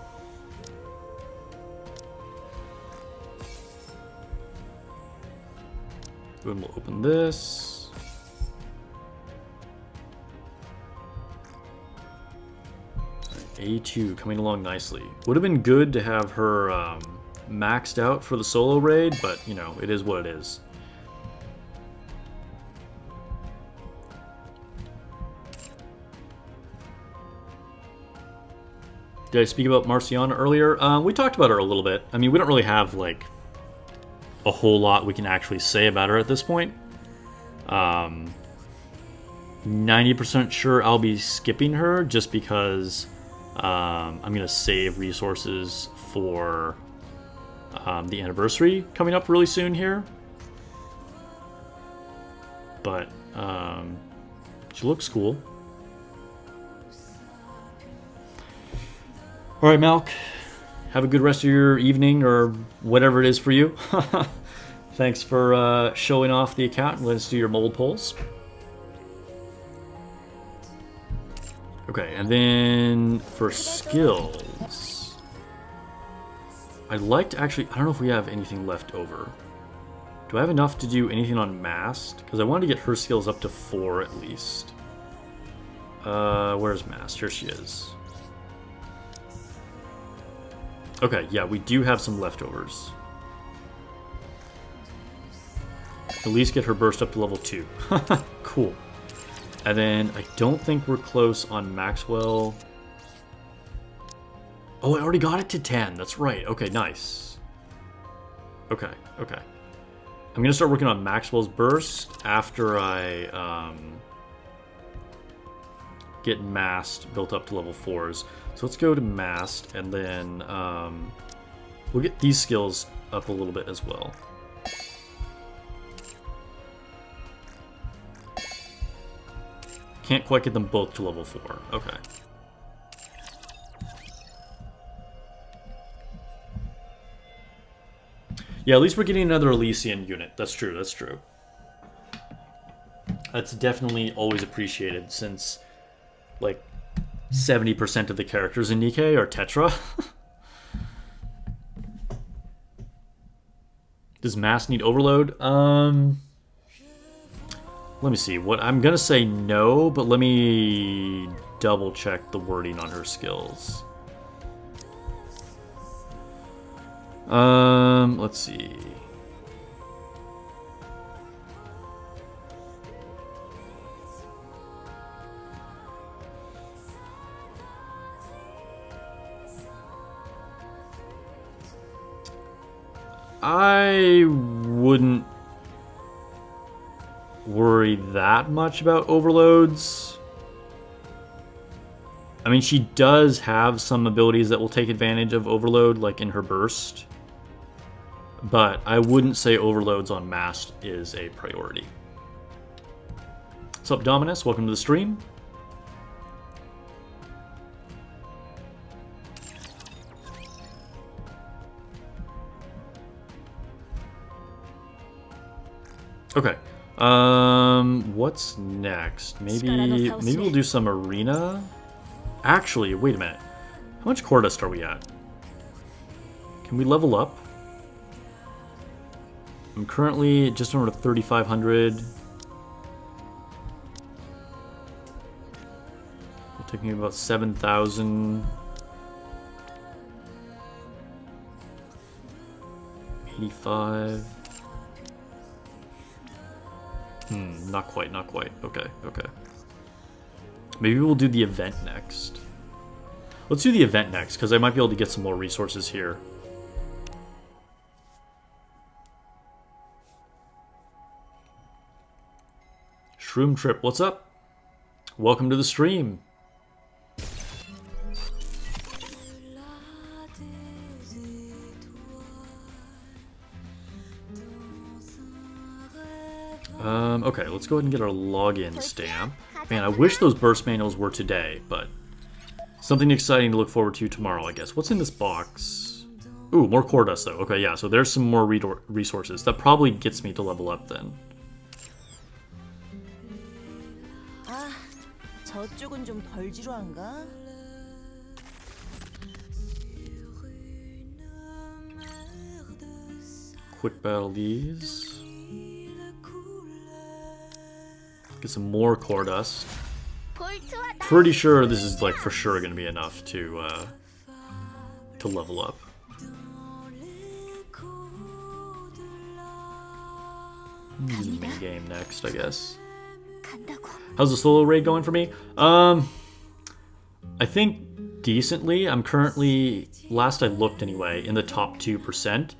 Then we'll open this. A2 coming along nicely. Would have been good to have her maxed out for the solo raid, but you know, it is what it is. Did I speak about Marciana earlier? We talked about her a little bit. I mean, we don't really have, like, a whole lot we can actually say about her at this point. 90% sure I'll be skipping her just because I'm going to save resources for the anniversary coming up really soon here. But she looks cool. Alright, Malc, have a good rest of your evening, or whatever it is for you. Thanks for showing off the account and letting us do your mold polls. Okay, and then for skills, I'd like to actually, I don't know if we have anything left over. Do I have enough to do anything on Mast? Because I wanted to get her skills up to 4 at least. Where's Mast? Here she is. Okay, yeah, we do have some leftovers. At least get her burst up to level 2. Cool. And then I don't think we're close on Maxwell. Oh, I already got it to 10. That's right. Okay, nice. Okay. I'm going to start working on Maxwell's burst after I get Mast built up to level 4s. So let's go to Mast, and then we'll get these skills up a little bit as well. Can't quite get them both to level 4. Okay. Yeah, at least we're getting another Elysion unit. That's true, that's true. That's definitely always appreciated, since, like, 70% of the characters in Nikke are Tetra. Does Mass need overload? Let me see. What I'm gonna say no, but let me double check the wording on her skills. Let's see. I wouldn't worry that much about overloads. I mean, she does have some abilities that will take advantage of overload, like in her burst. But I wouldn't say overloads on Mast is a priority. What's up, Dominus? Welcome to the stream. Okay. What's next? Maybe we'll do some arena. Actually, wait a minute. How much core dust are we at? Can we level up? I'm currently just under 3,500. It'll take me about 7,000. 85. Not quite, not quite. Okay, okay. Maybe we'll do the event next. Let's do the event next, because I might be able to get some more resources here. Shroom Trip, what's up? Welcome to the stream. Okay, let's go ahead and get our login stamp. Man, I wish those burst manuals were today, but something exciting to look forward to tomorrow, I guess. What's in this box? Ooh, more core dust, though. Okay, yeah, so there's some more resources. That probably gets me to level up then. 저쪽은 좀 덜 지루한가? Quick battle these. Get some more core dust. Pretty sure this is like for sure going to be enough to level up. Do the mini game next, I guess. How's the solo raid going for me? I think decently. I'm currently, last I looked anyway, in the top 2%.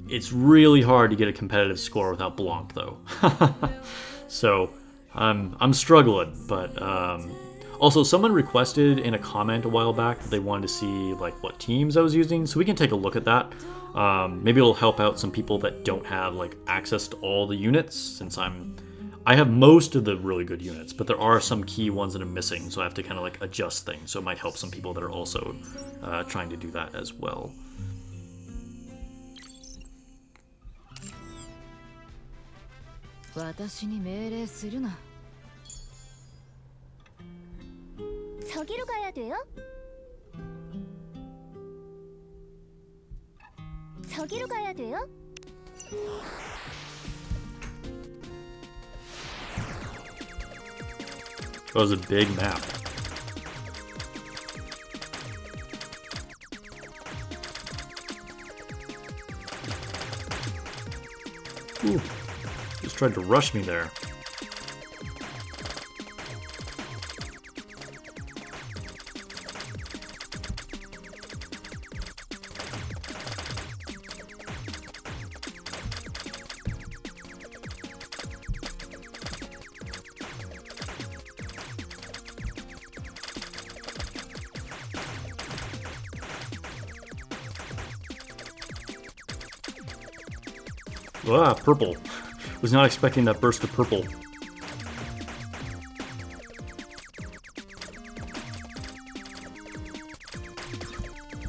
It's really hard to get a competitive score without Blanc, though. So I'm struggling, but also someone requested in a comment a while back that they wanted to see like what teams I was using, so we can take a look at that. Maybe it'll help out some people that don't have like access to all the units, since I have most of the really good units, but there are some key ones that I'm missing, so I have to kind of like adjust things. So it might help some people that are also trying to do that as well. 저기로 가야 돼요? 저기로 가야 돼요? That was a big map. Ooh, just tried to rush me there. Ah, purple. Was not expecting that burst of purple.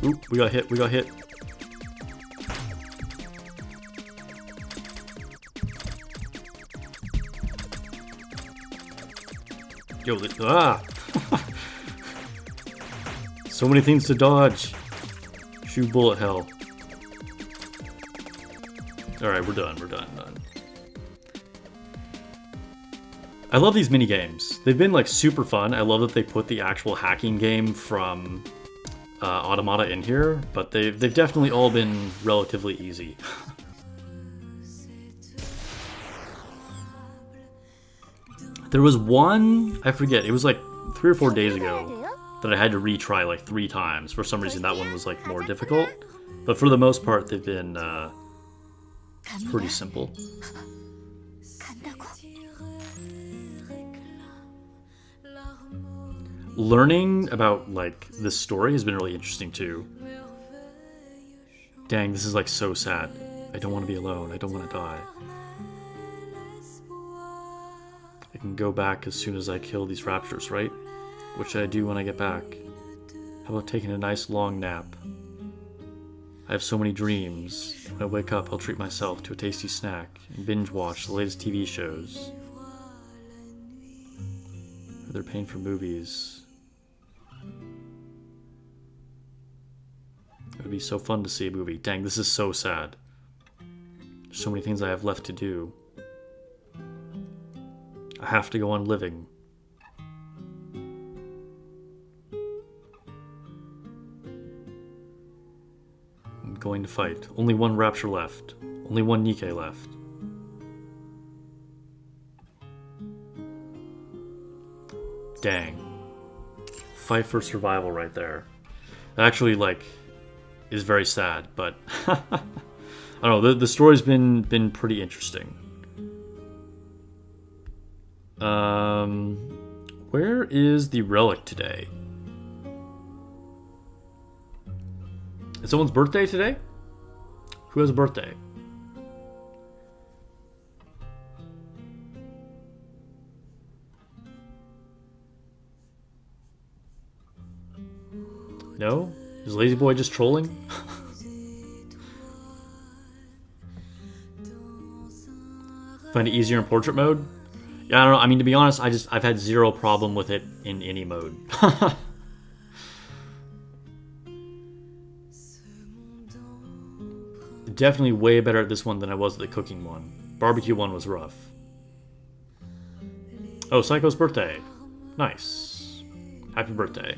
Ooh, we got hit, we got hit. Yo, ah! So many things to dodge. Shoot bullet hell. Alright, we're done, done. I love these mini games. They've been like super fun. I love that they put the actual hacking game from automata in here, but they've definitely all been relatively easy. There was one, I forget, it was like 3 or 4 days ago that I had to retry like 3 times. For some reason that one was like more difficult, but for the most part they've been pretty simple. Learning about like this story has been really interesting too. Dang, this is like so sad. I don't want to be alone. I don't want to die. I can go back as soon as I kill these raptors, right? What should I do when I get back? How about taking a nice long nap? I have so many dreams. When I wake up, I'll treat myself to a tasty snack and binge watch the latest TV shows. They're paying for movies. It would be so fun to see a movie. Dang, this is so sad. There's so many things I have left to do. I have to go on living. I'm going to fight. Only one rapture left. Only one Nikke left. Dang. Fight for survival right there. Actually, like, is very sad, but I don't know, the story's been pretty interesting. Where is the relic today? Is someone's birthday today? Who has a birthday? No? Is Lazy Boy just trolling? Find it easier in portrait mode? Yeah, I don't know. I mean, to be honest, I've had zero problem with it in any mode. Definitely way better at this one than I was at the cooking one. Barbecue one was rough. Oh, Psycho's birthday. Nice. Happy birthday.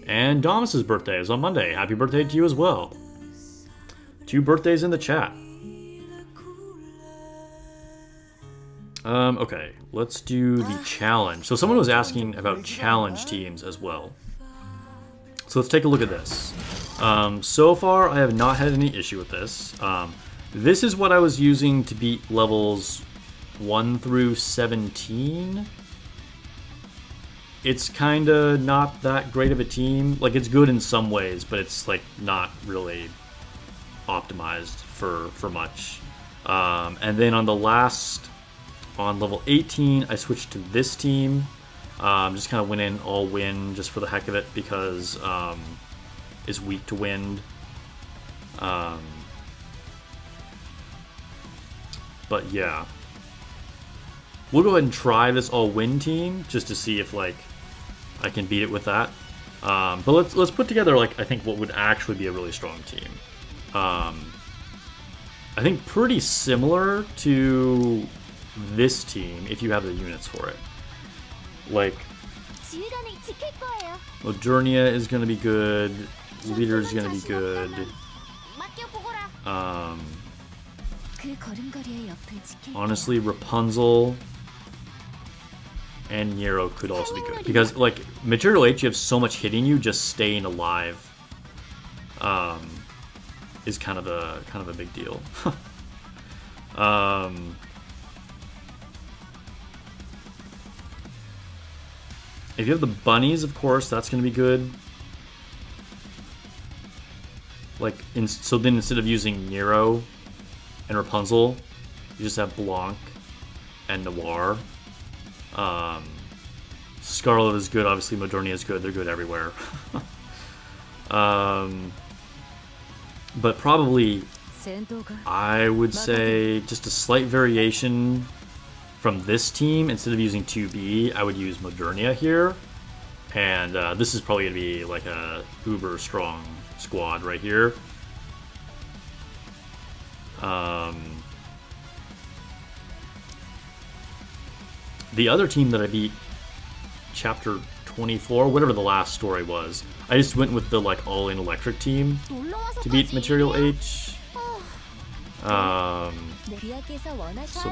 And Domus's birthday is on Monday. Happy birthday to you as well. 2 birthdays in the chat. Okay, let's do the challenge. So someone was asking about challenge teams as well. So let's take a look at this. So far, I have not had any issue with this. This is what I was using to beat levels 1 through 17. It's kind of not that great of a team. Like, it's good in some ways, but it's like not really optimized for much. And then on level 18, I switched to this team. Just kind of went in all wind just for the heck of it because it's weak to wind. But yeah, we'll go ahead and try this all wind team just to see if like I can beat it with that. But let's put together like I think what would actually be a really strong team. I think pretty similar to this team if you have the units for it. Like Modernia is going to be good. Leader is going to be good. Honestly, Rapunzel and Nero could also be good because like Material H, you have so much hitting you, just staying alive is kind of a big deal. If you have the bunnies, of course, that's going to be good. Like, so then instead of using Nero and Rapunzel, you just have Blanc and Noir. Scarlet is good, obviously. Modernia is good. They're good everywhere. But probably, I would say just a slight variation from this team. Instead of using 2B, I would use Modernia here. And this is probably going to be like a uber strong squad right here. The other team that I beat chapter 24, whatever the last story was. I just went with the like all-in electric team to beat Material H. So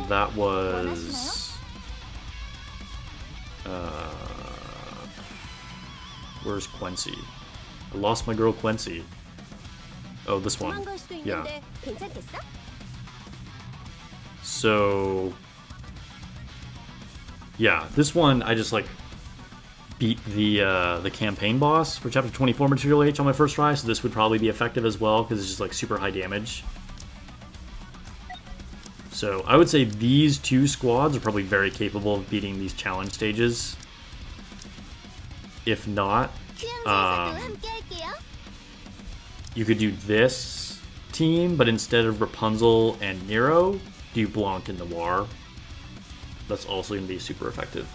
that was where's Quincy? I lost my girl Quincy. Oh, this one. Yeah. So yeah, this one I just like beat the campaign boss for chapter 24 Material H on my first try, so this would probably be effective as well because it's just like super high damage. So I would say these two squads are probably very capable of beating these challenge stages. If not, you could do this team, but instead of Rapunzel and Nero, do Blanc and Noir. That's also going to be super effective.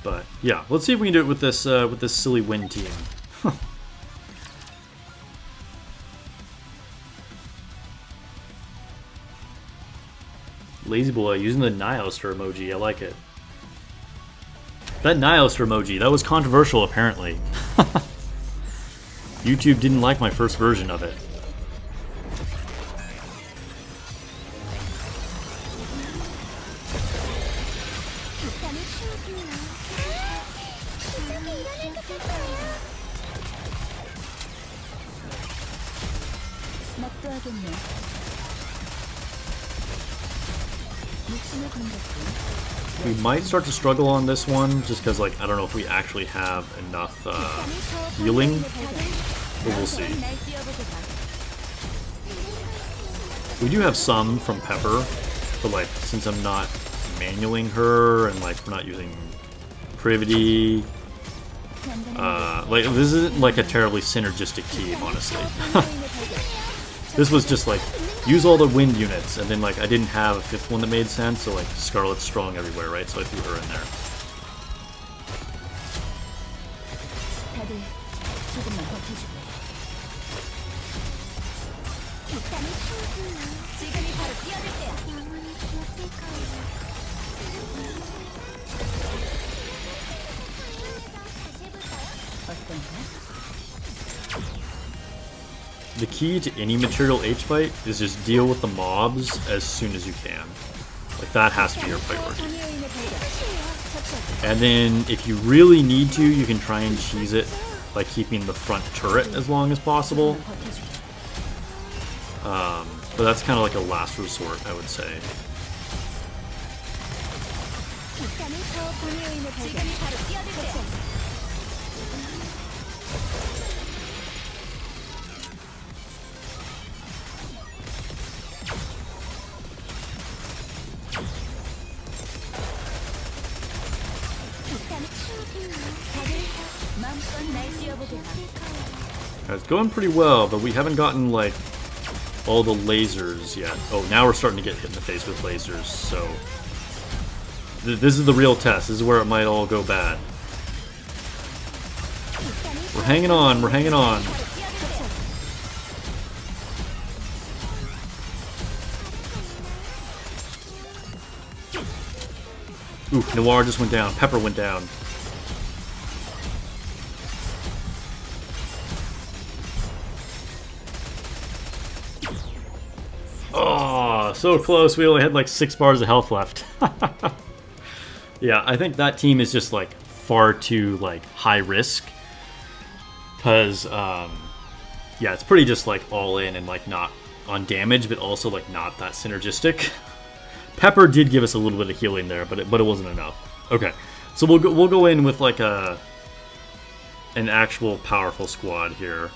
But yeah, let's see if we can do it with this silly wind team. Lazy boy using the Nihilister emoji. I like it. That Nihilister emoji, that was controversial apparently. YouTube didn't like my first version of it. We might start to struggle on this one, just because, like, I don't know if we actually have enough healing, but we'll see. We do have some from Pepper, but, like, since I'm not manualing her, and, like, we're not using Privity, like, this isn't, like, a terribly synergistic team, honestly. This was just, like, use all the wind units, and then, like, I didn't have a fifth one that made sense, so, like, Scarlet's strong everywhere, right? So I threw her in there. The key to any Material H fight is just deal with the mobs as soon as you can. Like, that has to be your priority. And then, if you really need to, you can try and cheese it by keeping the front turret as long as possible. But that's kind of like a last resort, I would say. It's going pretty well, but we haven't gotten, like, all the lasers yet. Oh, now we're starting to get hit in the face with lasers, so... This is the real test. This is where it might all go bad. We're hanging on, we're hanging on. Ooh, Noir just went down. Pepper went down. Oh, so close. We only had like 6 bars of health left. Yeah, I think that team is just like far too like high risk. Because, yeah, it's pretty just like all in and like not on damage, but also like not that synergistic. Pepper did give us a little bit of healing there, but it wasn't enough. Okay, so we'll go in with like an actual powerful squad here.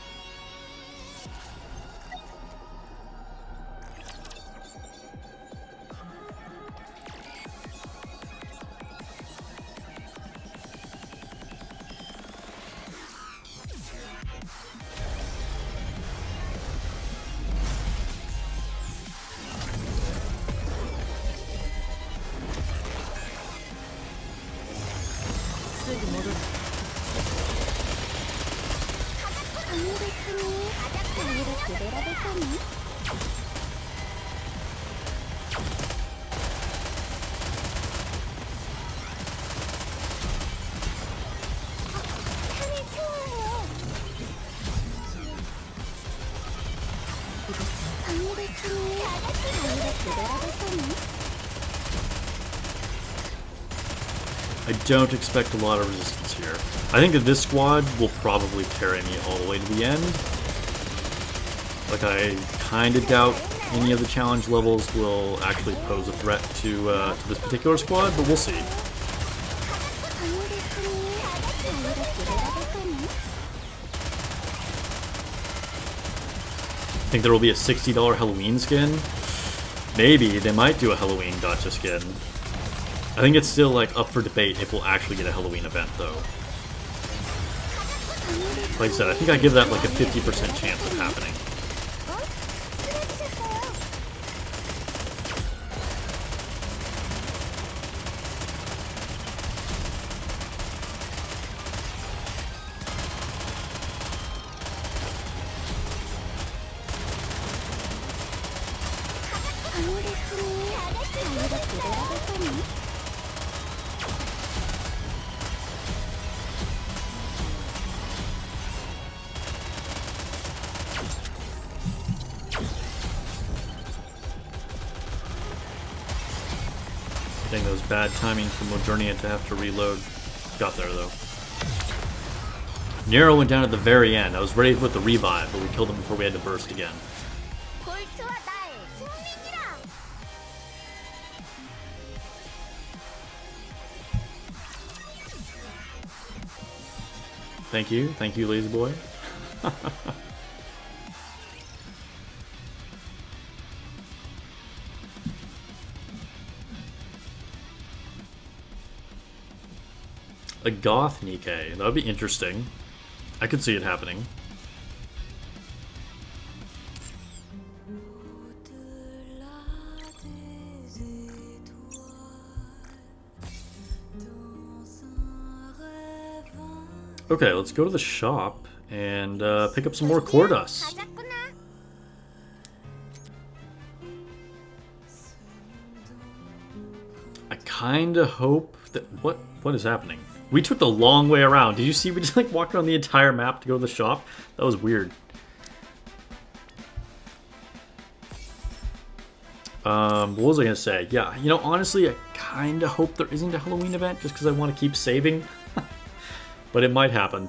I don't expect a lot of resistance here. I think that this squad will probably carry me all the way to the end. Like, I kind of doubt any of the challenge levels will actually pose a threat to this particular squad, but we'll see. Think there will be a $60 Halloween skin? Maybe. They might do a Halloween gacha skin. I think it's still like up for debate if we'll actually get a Halloween event though. Like I said, I think I give that like a 50% chance of happening. Dang, those bad timing for Modernia to have to reload. Got there though. Nero went down at the very end. I was ready for the revive, but we killed him before we had to burst again. Thank you, lazy boy. A goth Nikke. That would be interesting. I could see it happening. Okay, let's go to the shop and pick up some more core dust. I kinda hope that what is happening? We took the long way around. Did you see we just like walked around the entire map to go to the shop? That was weird. What was I gonna say? Yeah, you know, honestly, I kinda hope there isn't a Halloween event just because I want to keep saving. But it might happen.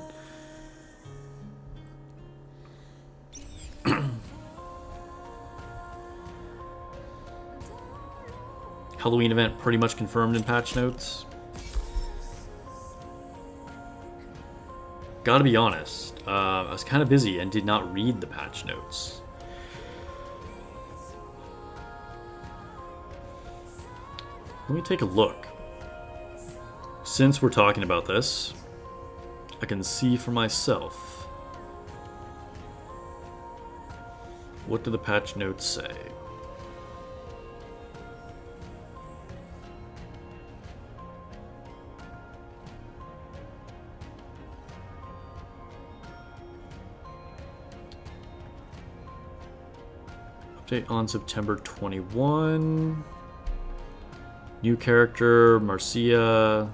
Halloween event pretty much confirmed in patch notes. Gotta be honest, I was kind of busy and did not read the patch notes. Let me take a look. Since we're talking about this, I can see for myself. What do the patch notes say? Update on September 21. New character, Marcia.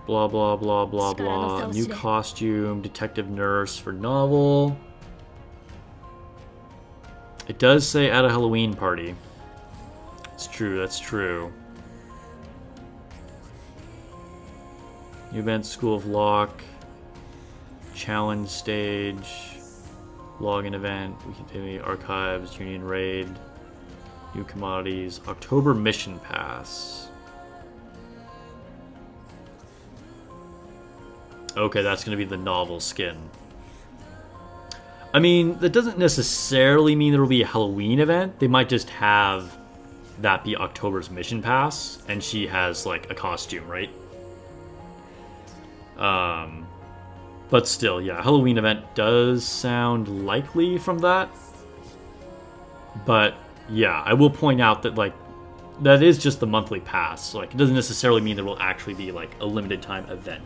Blah, blah, blah, blah, blah. New costume, detective nurse for novel. It does say at a Halloween party. It's true, that's true. New event, School of Lock. Challenge stage. Login event, we continue archives, Union Raid. New commodities. October mission pass. Okay, that's going to be the novel skin. I mean, that doesn't necessarily mean there will be a Halloween event. They might just have that be October's mission pass, and she has, like, a costume, right? But still, yeah, Halloween event does sound likely from that. But, yeah, I will point out that, like, that is just the monthly pass. Like, it doesn't necessarily mean there will actually be, like, a limited time event.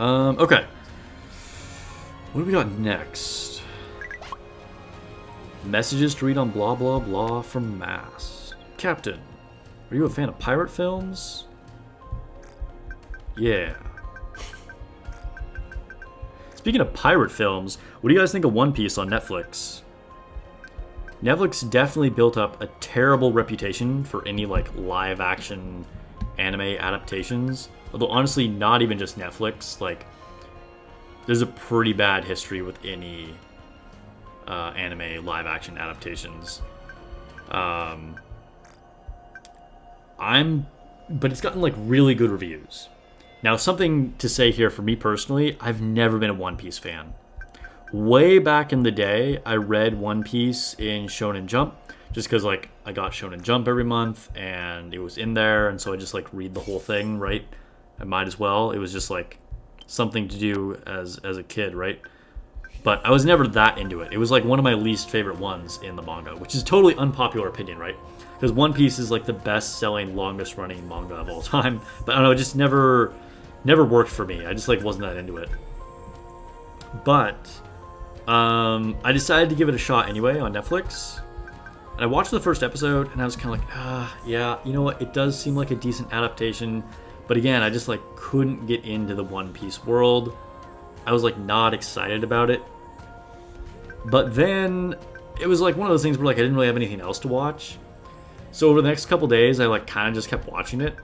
Okay. What do we got next? Messages to read on blah blah blah from Mass. Captain, are you a fan of pirate films? Yeah. speaking of pirate films, what do you guys think of One Piece on Netflix? Netflix definitely built up a terrible reputation for any like live action anime adaptations. Although honestly, not even just Netflix. Like, there's a pretty bad history with any anime live action adaptations. But it's gotten like really good reviews. Now, something to say here for me personally, I've never been a One Piece fan. Way back in the day, I read One Piece in Shonen Jump, just because like I got Shonen Jump every month and it was in there, and so I just like read the whole thing, right? I might as well. It was just like something to do as a kid, right? But I was never that into it. It was like one of my least favorite ones in the manga, which is a totally unpopular opinion, right? Because One Piece is like the best-selling, longest-running manga of all time. But I don't know, it just never worked for me. I just like wasn't that into it. But I decided to give it a shot anyway on Netflix. And I watched the first episode, and I was kind of like, yeah, you know what? It does seem like a decent adaptation. But again, I just like couldn't get into the One Piece world. I was like not excited about it. But then it was like one of those things where like I didn't really have anything else to watch. So over the next couple days, I like kind of just kept watching it.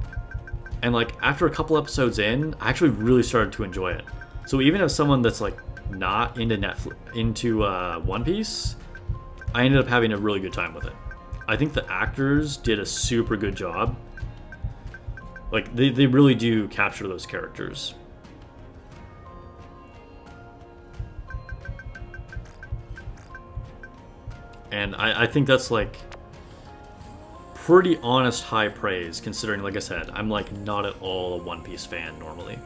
And like after a couple episodes in, I actually really started to enjoy it. So even as someone that's like not into One Piece, I ended up having a really good time with it. I think the actors did a super good job. Like they really do capture those characters. And I think that's like pretty honest high praise, considering, like I said, I'm like not at all a One Piece fan normally.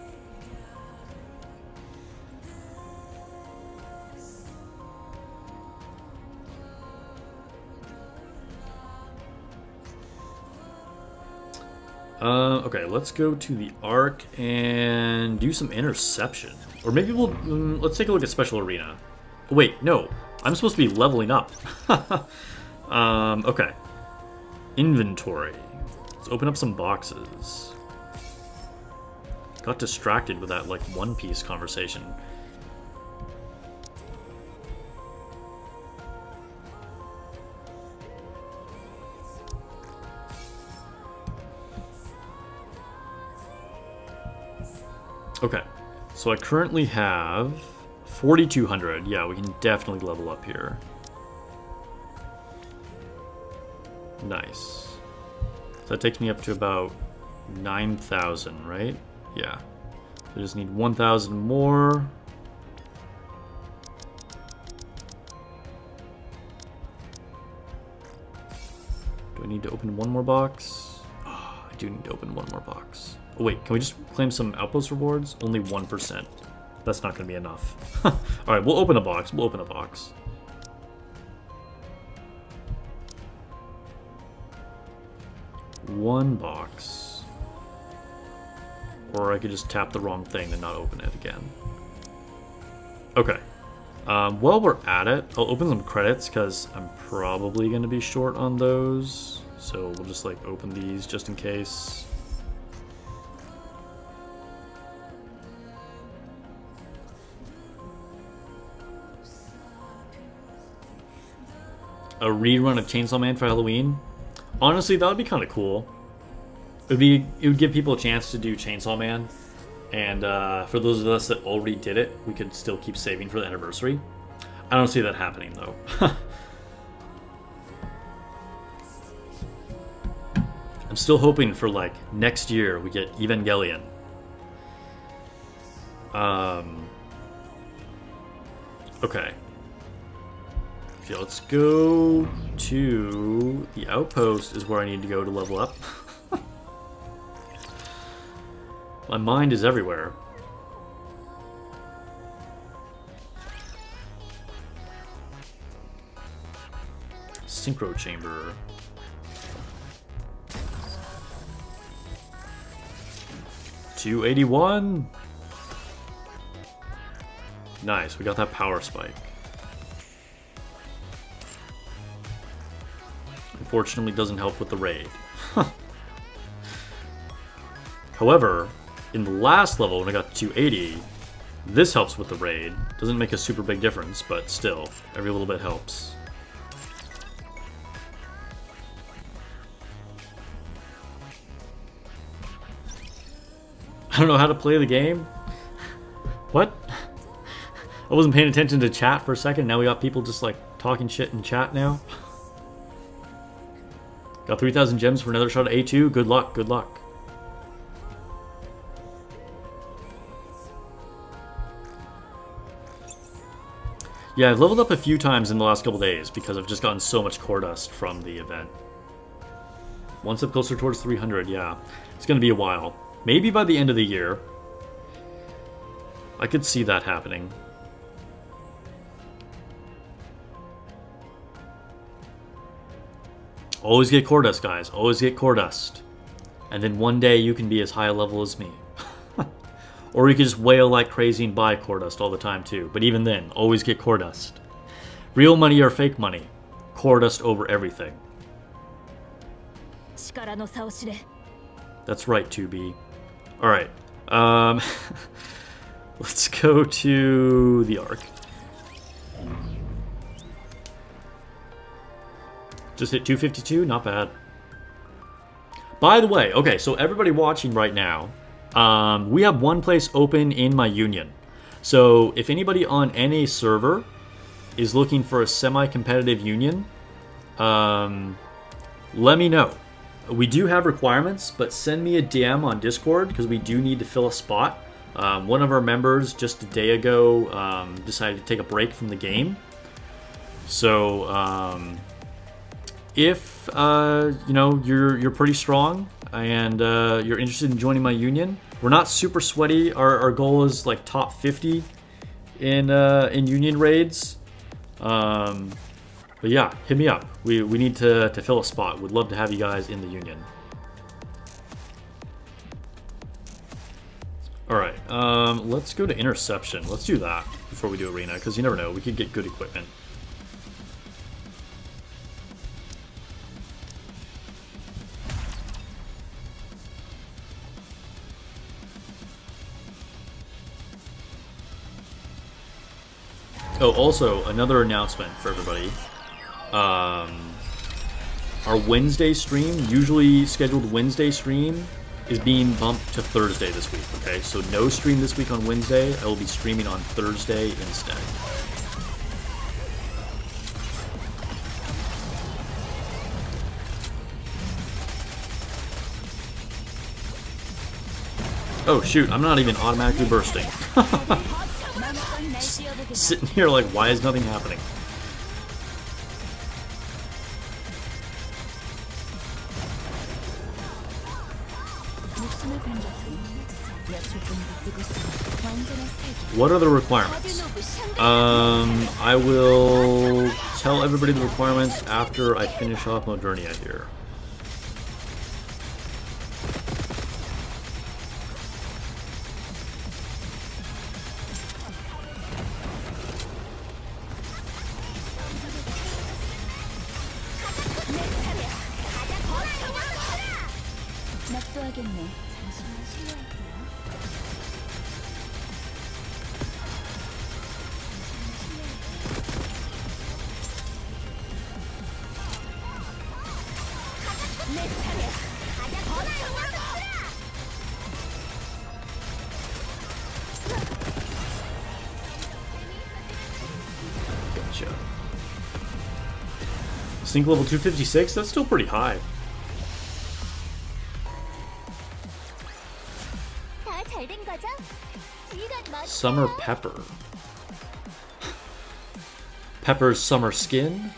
Okay, let's go to the Arc and do some Interception. Or maybe we'll... let's take a look at Special Arena. Wait, no. I'm supposed to be leveling up. Okay. Inventory. Let's open up some boxes. Got distracted with that, like, One Piece conversation. Okay, so I currently have 4,200. Yeah, we can definitely level up here. Nice. So that takes me up to about 9,000, right? Yeah. I just need 1,000 more. Do I need to open one more box? Oh, I do need to open one more box. Oh wait, can we just claim some outpost rewards? Only 1%. That's not going to be enough. Alright, we'll open a box. We'll open a box. One box. Or I could just tap the wrong thing and not open it again. Okay. While we're at it, I'll open some credits because I'm probably going to be short on those. So we'll just like open these just in case. A rerun of Chainsaw Man for Halloween? Honestly, that would be kind of cool. It would give people a chance to do Chainsaw Man, and for those of us that already did it, we could still keep saving for the anniversary. I don't see that happening though. I'm still hoping for like next year we get Evangelion. Okay. Okay, let's go to the outpost is where I need to go to level up. My mind is everywhere. Synchro chamber. $281. Nice, we got that power spike. Unfortunately, doesn't help with the raid. However, in the last level when I got to 280, This helps with the raid. Doesn't make a super big difference, but still, every little bit helps. I don't know how to play the game. What? I wasn't paying attention to chat for a second. Now we got people just like talking shit in chat now. Got 3,000 gems for another shot at A2. Good luck, good luck. Yeah, I've leveled up a few times in the last couple days because I've just gotten so much core dust from the event. One step closer towards 300, yeah. It's going to be a while. Maybe by the end of the year. I could see that happening. Always get core dust, guys. Always get core dust. And then one day you can be as high a level as me. Or you can just wail like crazy and buy core dust all the time too. But even then, always get core dust. Real money or fake money. Core dust over everything. That's right, 2B. Alright. Let's go to the Ark. Just hit 252, not bad. By the way, okay, so everybody watching right now, we have one place open in my union. So if anybody on NA server is looking for a semi-competitive union, let me know. We do have requirements, but send me a DM on Discord because we do need to fill a spot. One of our members just a day ago decided to take a break from the game. So if you know you're pretty strong and you're interested in joining my union, we're not super sweaty. Our goal is like top 50 in union raids. But yeah, hit me up. We need to fill a spot. Would love to have you guys in the union. Alright, let's go to Interception. Let's do that before we do Arena, because you never know. We could get good equipment. Oh, also, another announcement for everybody. Our Wednesday stream, usually scheduled Wednesday stream, is being bumped to Thursday this week, okay? So no stream this week on Wednesday. I will be streaming on Thursday instead. Oh shoot, I'm not even automatically bursting. Sitting here like, why is nothing happening? What are the requirements? I will tell everybody the requirements after I finish off Modernia here. Gotcha. Sync level 256? That's still pretty high. Summer Pepper. Pepper's summer skin.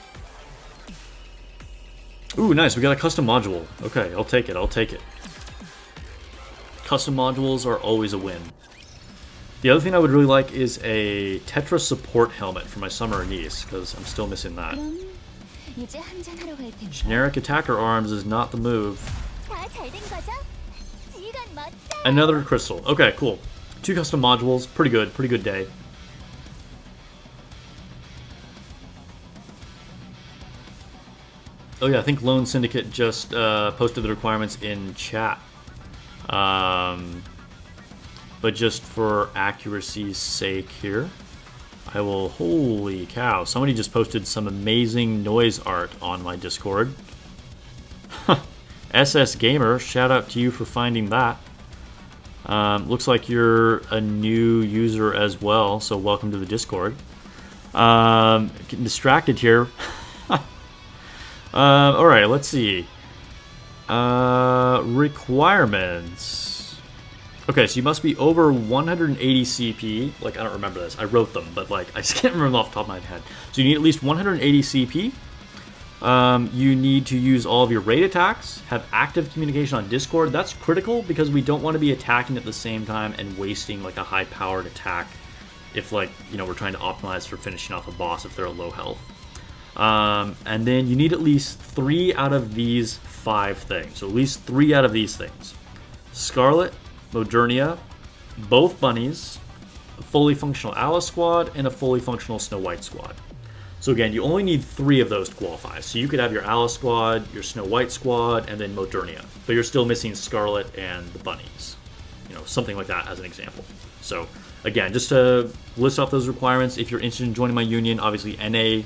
Ooh, nice. We got a custom module. Okay, I'll take it. I'll take it. Custom modules are always a win. The other thing I would really like is a Tetra support helmet for my summer niece, because I'm still missing that. Generic attacker arms is not the move. Another crystal. Okay, cool. 2 custom modules. Pretty good day. Oh yeah, I think Lone Syndicate just posted the requirements in chat. but just for accuracy's sake here, I will... Holy cow, somebody just posted some amazing noise art on my Discord. SS Gamer, shout out to you for finding that. Looks like you're a new user as well, so welcome to the Discord. Getting distracted here. Alright, let's see. Requirements. Okay, so you must be over 180 CP. Like, I don't remember this. I wrote them, but like, I just can't remember them off the top of my head. So you need at least 180 CP. You need to use all of your raid attacks, have active communication on Discord. That's critical because we don't want to be attacking at the same time and wasting like a high-powered attack if, like, you know, we're trying to optimize for finishing off a boss if they're at low health. And then you need at least 3 out of these 5 things. So at least 3 out of these things. Scarlet, Modernia, both bunnies, a fully functional Alice squad, and a fully functional Snow White squad. So again, you only need 3 of those to qualify. So you could have your Alice squad, your Snow White squad, and then Modernia. But you're still missing Scarlet and the bunnies. You know, something like that as an example. So again, just to list off those requirements, if you're interested in joining my union, obviously NA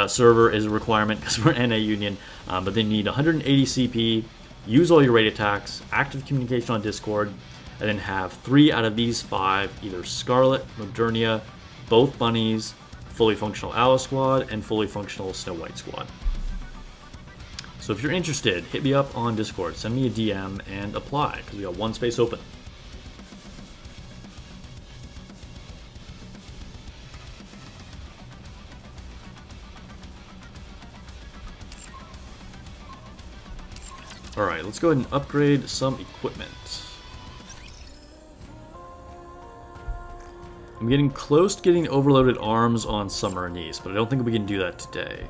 server is a requirement because we're NA union. But then you need 180 CP, use all your raid attacks, active communication on Discord, and then have 3 out of these 5, either Scarlet, Modernia, both bunnies, fully functional Alice squad, and fully functional Snow White squad. So if you're interested, hit me up on Discord, send me a DM, and apply, because we got 1 space open. Alright, let's go ahead and upgrade some equipment. I'm getting close to getting overloaded arms on Summer and East, but I don't think we can do that today.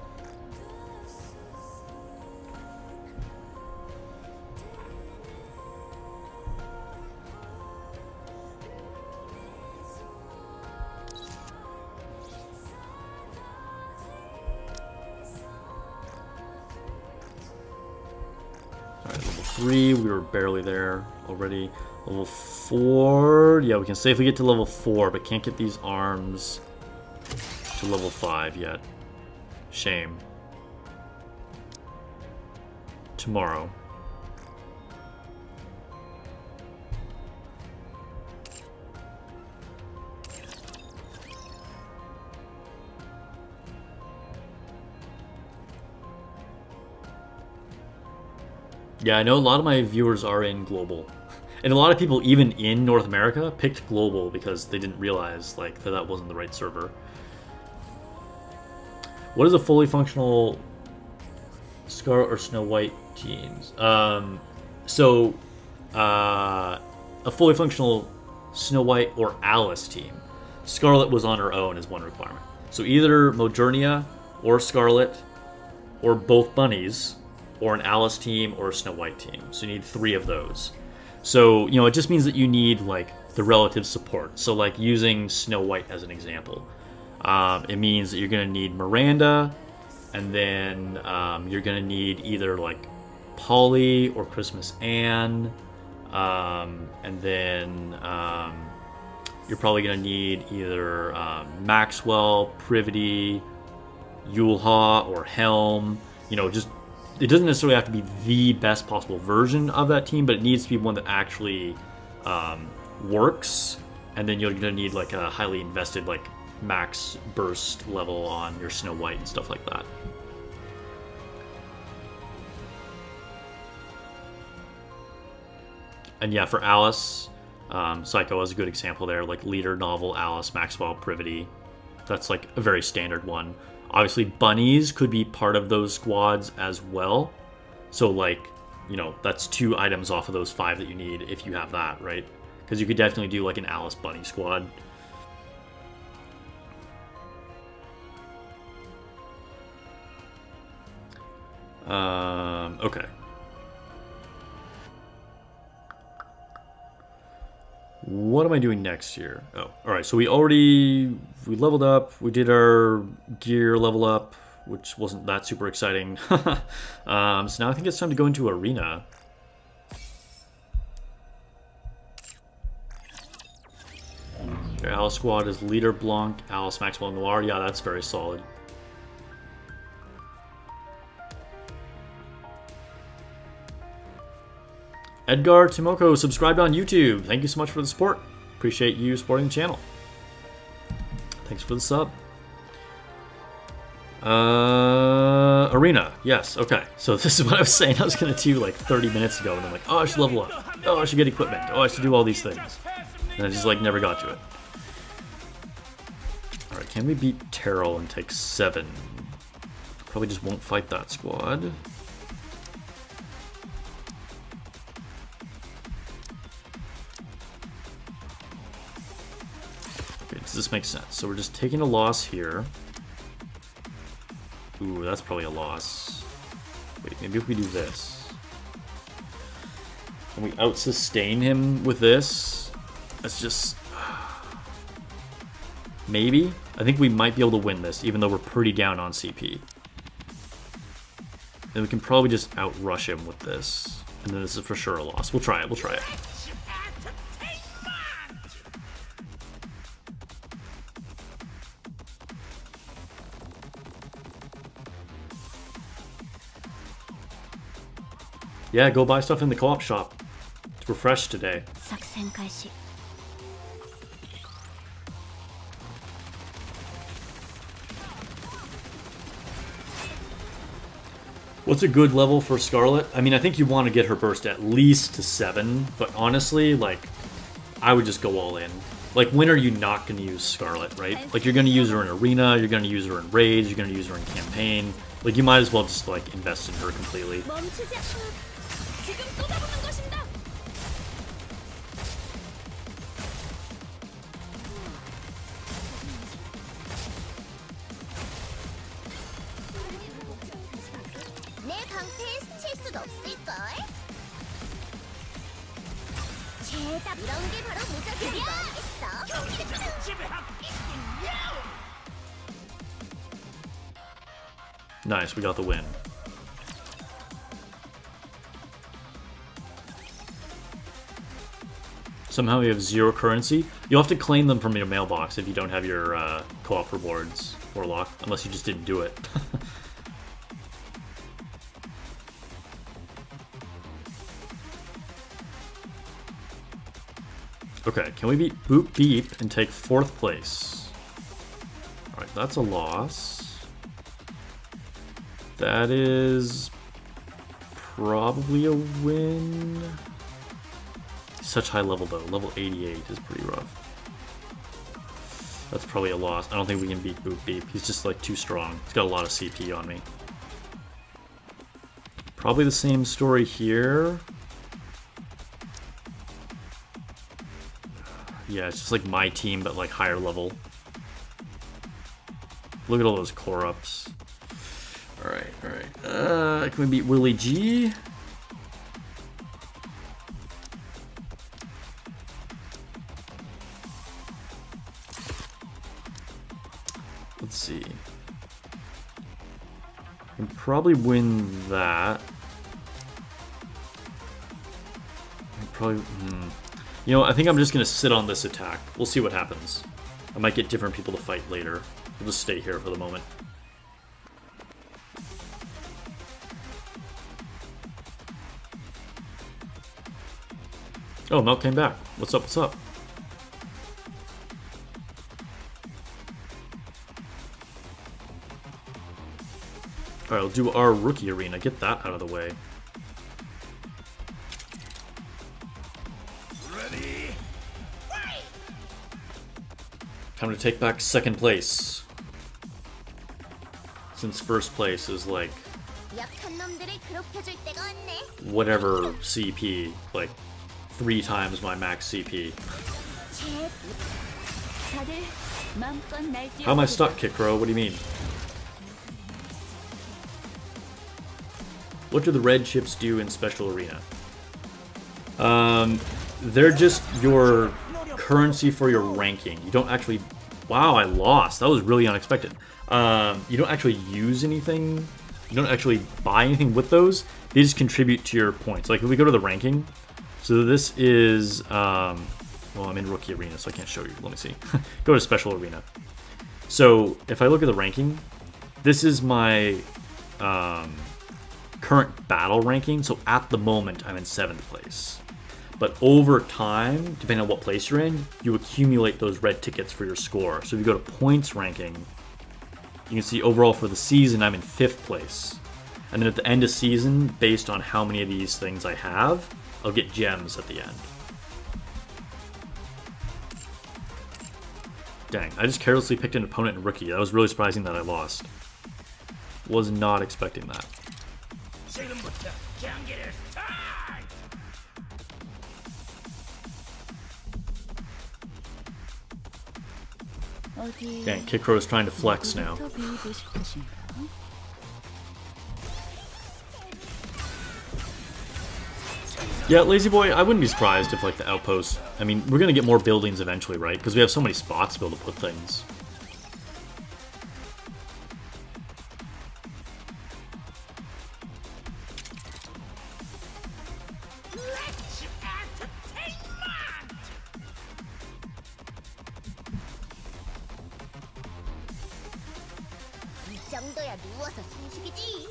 Alright, level 3, we were barely there already. Level 4, yeah, we can safely get to level 4, but can't get these arms to level 5 yet. Shame. Tomorrow. Yeah, I know a lot of my viewers are in global. And a lot of people, even in North America, picked global because they didn't realize like that wasn't the right server. What is a fully functional Scarlet or Snow White teams? A fully functional Snow White or Alice team. Scarlet was on her own as one requirement. So either Modernia or Scarlet or both bunnies or an Alice team or a Snow White team. So you need 3 of those. So, you know, it just means that you need, like, the relative support. So, like, using Snow White as an example. It means that you're going to need Miranda, and then you're going to need either, like, Polly or Christmas Ann, and then you're probably going to need either Maxwell, Privity, Yulha, or Helm. You know, just... It doesn't necessarily have to be the best possible version of that team, but it needs to be one that actually works. And then you're going to need like a highly invested like max burst level on your Snow White and stuff like that. And yeah, for Alice, Psycho is a good example there. Like leader, novel, Alice, Maxwell, Privity. That's like a very standard one. Obviously, bunnies could be part of those squads as well. So, like, you know, that's 2 items off of those 5 that you need if you have that, right? Because you could definitely do, like, an Alice bunny squad. Okay. What am I doing next here? Oh, alright, so we leveled up, we did our gear level up, which wasn't that super exciting. So now I think it's time to go into Arena. Your Alice squad is Leader, Blanc, Alice, Maxwell, Noir. Yeah, that's very solid. Edgar Timoko subscribed on YouTube. Thank you so much for the support. Appreciate you supporting the channel. Thanks for the sub. Arena. Yes, okay. So this is what I was saying I was going to do like 30 minutes ago. And I'm like, oh, I should level up. Oh, I should get equipment. Oh, I should do all these things. And I just like never got to it. Alright, can we beat Terrell and take 7? Probably just won't fight that squad. Okay, does this make sense? So we're just taking a loss here. Ooh, that's probably a loss. Wait, maybe if we do this. Can we out-sustain him with this? That's just... Maybe? I think we might be able to win this, even though we're pretty down on CP. And we can probably just outrush him with this. And then this is for sure a loss. We'll try it, we'll try it. Yeah, go buy stuff in the co-op shop. It's refreshed today. What's a good level for Scarlet? I mean, I think you want to get her burst at least to 7, but honestly, like, I would just go all in. Like, when are you not going to use Scarlet, right? Like, you're going to use her in Arena, you're going to use her in Rage, you're going to use her in Campaign. Like, you might as well just, like, invest in her completely. Nice, we got the win. Somehow we have 0 currency. You'll have to claim them from your mailbox if you don't have your co-op rewards, Warlock, unless you just didn't do it. Okay, can we beat Boop Beep and take 4th place? Alright, that's a loss. That is probably a win. Such high level though. Level 88 is pretty rough. That's probably a loss. I don't think we can beat Boop Beep. He's just like too strong. He's got a lot of CP on me. Probably the same story here. Yeah, it's just like my team, but like higher level. Look at all those core ups. Alright, alright. Can we beat Willie G? Let's see. Can probably win that. Probably. You know, I think I'm just going to sit on this attack. We'll see what happens. I might get different people to fight later. We'll just stay here for the moment. Oh, Malc came back. What's up, what's up? Alright, we'll do our rookie arena. Get that out of the way. Time to take back 2nd place. Since 1st place is like whatever CP, like 3 times my max CP. How am I stuck, Kikro? What do you mean? What do the red chips do in Special Arena? They're just your currency for your ranking. You don't actually... Wow, I lost. That was really unexpected. You don't actually use anything. You don't actually buy anything with those. They just contribute to your points. Like if we go to the ranking, so this is Well, I'm in Rookie Arena, so I can't show you. Let me see. Go to Special Arena. So, if I look at the ranking, this is my current battle ranking. So, at the moment, I'm in 7th place. But over time, depending on what place you're in, you accumulate those red tickets for your score. So, if you go to points ranking, you can see overall for the season, I'm in 5th place. And then at the end of season, based on how many of these things I have, I'll get gems at the end. Dang, I just carelessly picked an opponent in Rookie. That was really surprising that I lost. Was not expecting that. Dang, Kikro is trying to flex now. Yeah, Lazy Boy, I wouldn't be surprised if, like, the outposts... I mean, we're gonna get more buildings eventually, right? Because we have so many spots to be able to put things. 이 정도야 누워서 숨쉬기지.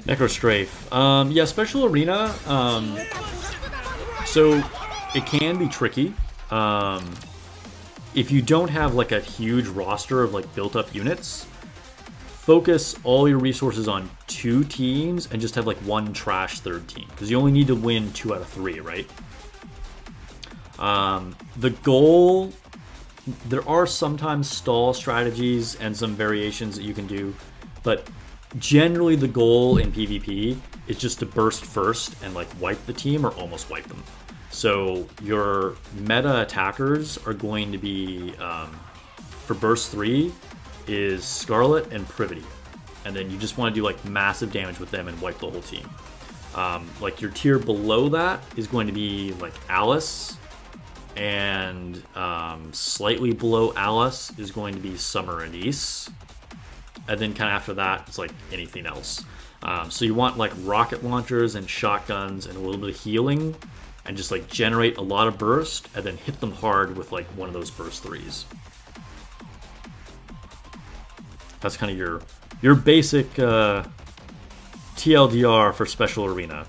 Necro Strafe. Yeah, Special Arena. So it can be tricky. If you don't have like a huge roster of like built-up units, focus all your resources on 2 teams and just have like 1 trash 3rd team, because you only need to win 2 out of 3, right? The goal. There are sometimes stall strategies and some variations that you can do, but generally the goal in PvP is just to burst first and like wipe the team or almost wipe them. So your meta attackers are going to be, for burst 3, is Scarlet and Privity. And then you just want to do like massive damage with them and wipe the whole team. Like your tier below that is going to be like Alice, and slightly below Alice is going to be Summer and Ys. And then kind of after that, it's like anything else. So you want like rocket launchers and shotguns and a little bit of healing, and just like generate a lot of burst and then hit them hard with like one of those burst 3s. That's kind of your basic TLDR for Special Arena.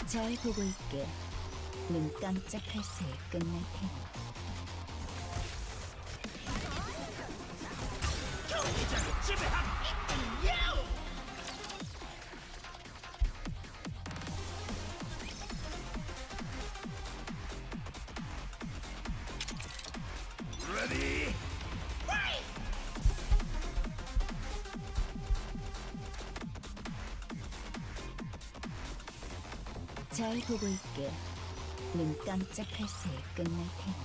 잘 보고 있게. 눈 깜짝할 새에 끝날 테니. 잘 보고 있게. 눈 깜짝할 새에 끝날 테니.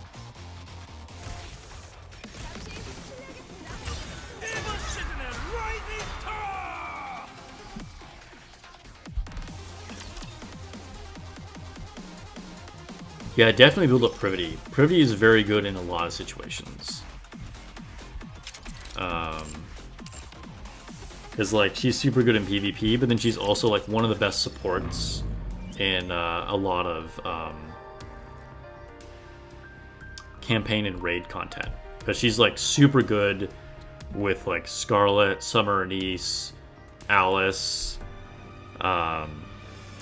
Yeah, definitely build up Privity. Privity is very good in a lot of situations. Because like she's super good in PvP, but then she's also like one of the best supports in a lot of campaign and raid content, because she's like super good with like Scarlet, Summer and Ys, Alice,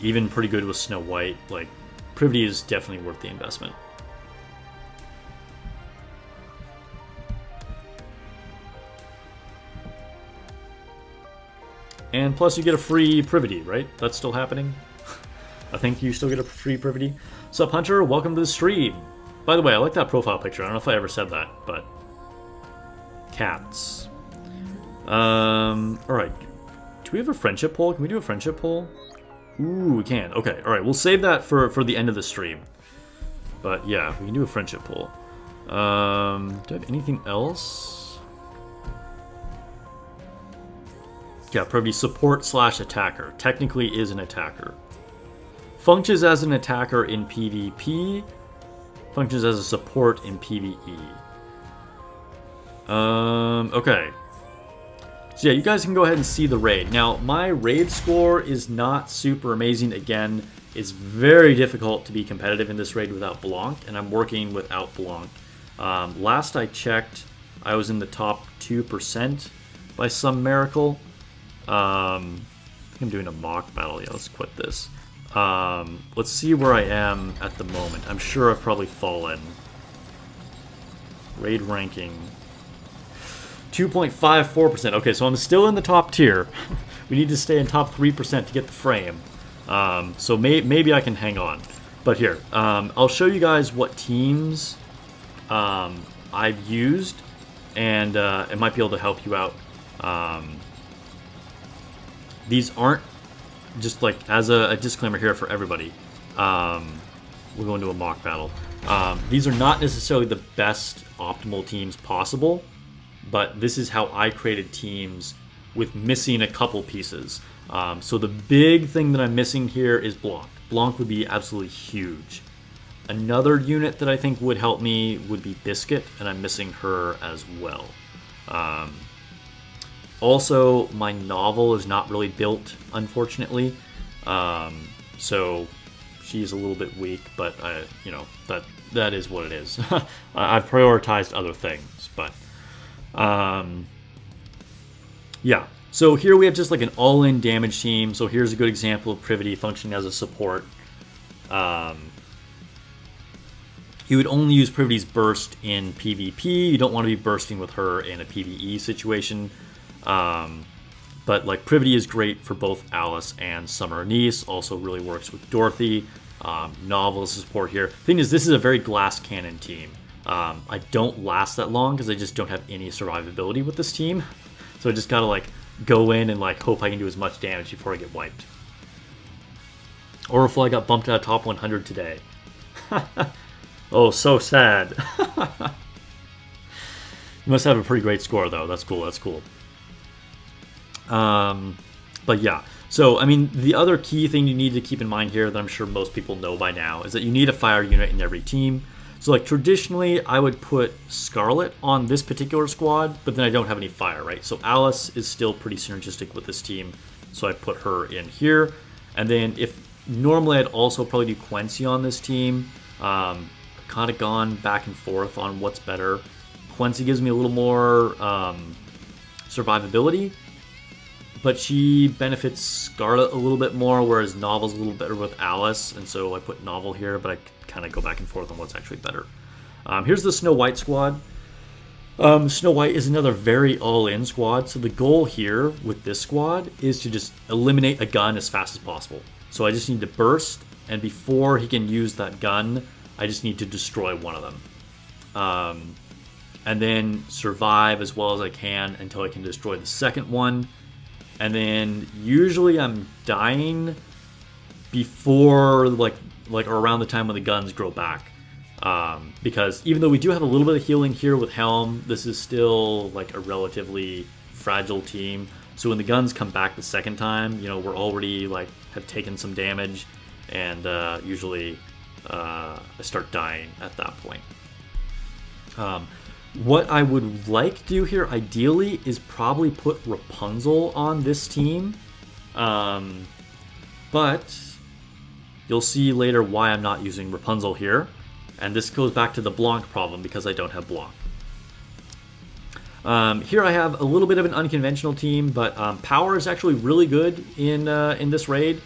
even pretty good with Snow White. Like Privity is definitely worth the investment. And plus you get a free Privity, right? That's still happening? I think you still get a free Privity. Sup Hunter, welcome to the stream. By the way, I like that profile picture. I don't know if I ever said that, but cats. Alright. Do we have a friendship poll? Can we do a friendship poll? Ooh, we can. Okay, alright. We'll save that for the end of the stream. But yeah, we can do a friendship poll. Do I have anything else? Yeah, probably support / attacker. Technically is an attacker. Functions as an attacker in PvP. Functions as a support in PvE. Okay. So yeah, you guys can go ahead and see the raid. Now, my raid score is not super amazing. Again, it's very difficult to be competitive in this raid without Blanc, and I'm working without Blanc. Last I checked, I was in the top 2% by some miracle. I think I'm doing a mock battle. Yeah, let's quit this. Let's see where I am at the moment. I'm sure I've probably fallen. Raid ranking. 2.54%. Okay, so I'm still in the top tier. We need to stay in top 3% to get the frame. So maybe I can hang on. But here, I'll show you guys what teams I've used, and it might be able to help you out. These aren't, just like as a disclaimer here for everybody, we're going to a mock battle. These are not necessarily the best optimal teams possible, but this is how I created teams with missing a couple pieces. So the big thing that I'm missing here is Blanc. Blanc would be absolutely huge. Another unit that I think would help me would be Biscuit, and I'm missing her as well. Also, my novel is not really built, unfortunately. So she's a little bit weak, but you know, that is what it is. I've prioritized other things, but yeah. So here we have just like an all-in damage team. So here's a good example of Privity functioning as a support. You would only use Privity's burst in PvP. You don't want to be bursting with her in a PvE situation. But like Privity is great for both Alice and Summer Niece. Also really works with Dorothy. Novel support here. Thing is, this is a very glass cannon team. I don't last that long because I just don't have any survivability with this team. So I just gotta like go in and like hope I can do as much damage before I get wiped. Orifly got bumped out of top 100 today. Oh, so sad. You must have a pretty great score though. That's cool. That's cool. But yeah. So, I mean, the other key thing you need to keep in mind here that I'm sure most people know by now is that you need a fire unit in every team. So, like, traditionally, I would put Scarlet on this particular squad, but then I don't have any fire, right? So, Alice is still pretty synergistic with this team, so I put her in here. And then, if normally I'd also probably do Quincy on this team. Kind of gone back and forth on what's better. Quincy gives me a little more survivability, but she benefits Scarlet a little bit more, whereas Novel's a little better with Alice, and so I put Novel here, but I kind of go back and forth on what's actually better. Here's the Snow White squad. Snow White is another very all-in squad, so the goal here with this squad is to just eliminate a gun as fast as possible. So I just need to burst, and before he can use that gun, I just need to destroy one of them. And then survive as well as I can until I can destroy the second one. And then usually I'm dying before like or around the time when the guns grow back. Because even though we do have a little bit of healing here with Helm, this is still like a relatively fragile team. So when the guns come back the second time, you know, we're already like have taken some damage, and usually I start dying at that point. What I would like to do here, ideally, is probably put Rapunzel on this team. But you'll see later why I'm not using Rapunzel here. And this goes back to the Blanc problem because I don't have Blanc. Here I have a little bit of an unconventional team, but Power is actually really good in this raid.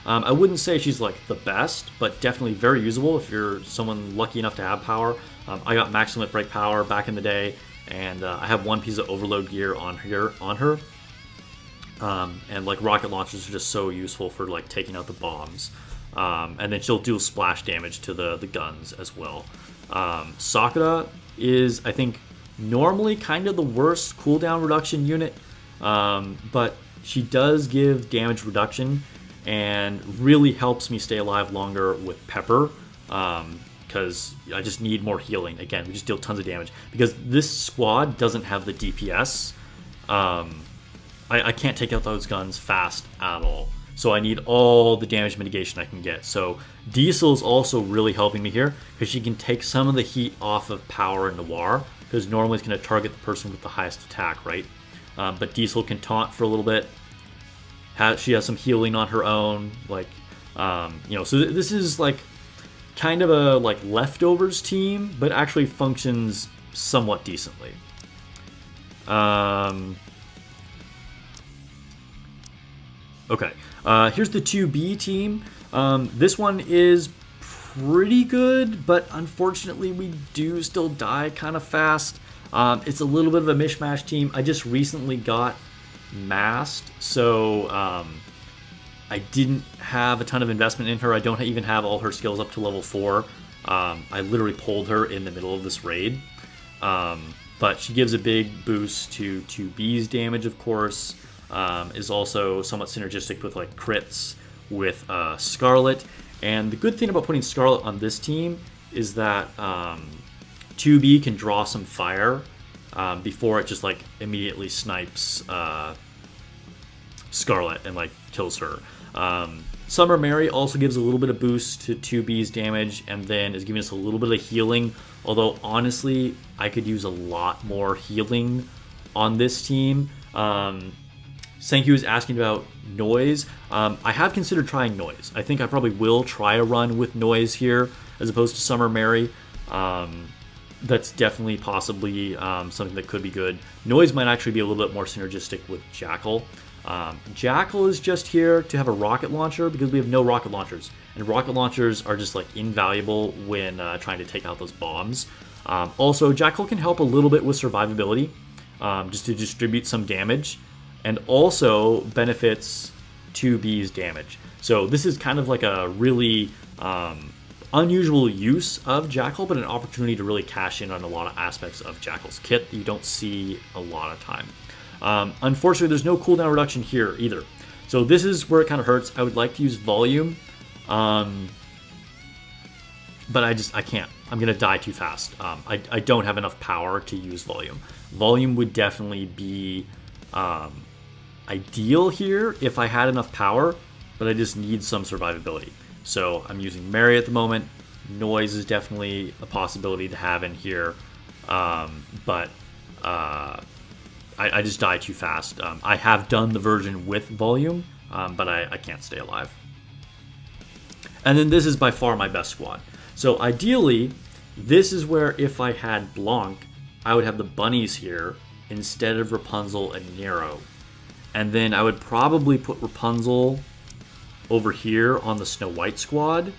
I wouldn't say she's like the best, but definitely very usable if you're someone lucky enough to have Power. I got Max Limit Break Power back in the day, and I have one piece of overload gear on her. And like rocket launchers are just so useful for like taking out the bombs. And then she'll do splash damage to the guns as well. Sakura is, I think, normally kind of the worst cooldown reduction unit, but she does give damage reduction and really helps me stay alive longer with Pepper, because I just need more healing. Again, we just deal tons of damage. Because this squad doesn't have the DPS, I can't take out those guns fast at all. So I need all the damage mitigation I can get. So Diesel is also really helping me here, because she can take some of the heat off of Power and Noir, because normally it's going to target the person with the highest attack, right? But Diesel can taunt for a little bit. She has some healing on her own, like, you know. So this is like kind of a like leftovers team, but actually functions somewhat decently. Okay, here's the 2B team. This one is pretty good, but unfortunately we do still die kind of fast. It's a little bit of a mishmash team. I just recently got masked, so I didn't have a ton of investment in her. I don't even have all her skills up to level 4. I literally pulled her in the middle of this raid. But she gives a big boost to 2B's damage, of course. Is also somewhat synergistic with like crits with Scarlet. And the good thing about putting Scarlet on this team is that 2B can draw some fire before it just like immediately snipes Scarlet and like kills her. Summer Mary also gives a little bit of boost to 2B's damage and then is giving us a little bit of healing. Although honestly, I could use a lot more healing on this team. Sankyu is asking about Noise. I have considered trying Noise. I think I probably will try a run with Noise here as opposed to Summer Mary. That's definitely possibly something that could be good. Noise might actually be a little bit more synergistic with Jackal. Jackal is just here to have a rocket launcher because we have no rocket launchers. And rocket launchers are just like invaluable when trying to take out those bombs. Also, Jackal can help a little bit with survivability, just to distribute some damage. And also benefits 2B's damage. So this is kind of like a really unusual use of Jackal, but an opportunity to really cash in on a lot of aspects of Jackal's kit that you don't see a lot of time. Unfortunately, there's no cooldown reduction here either. So this is where it kind of hurts. I would like to use volume, but I can't. I'm going to die too fast. I don't have enough power to use volume. Volume would definitely be ideal here if I had enough power, but I just need some survivability. So I'm using Mary at the moment. Noise is definitely a possibility to have in here, but I just die too fast. I have done the version with volume, but I can't stay alive. And then this is by far my best squad. So ideally, this is where if I had Blanc, I would have the bunnies here instead of Rapunzel and Nero. And then I would probably put Rapunzel over here on the Snow White squad.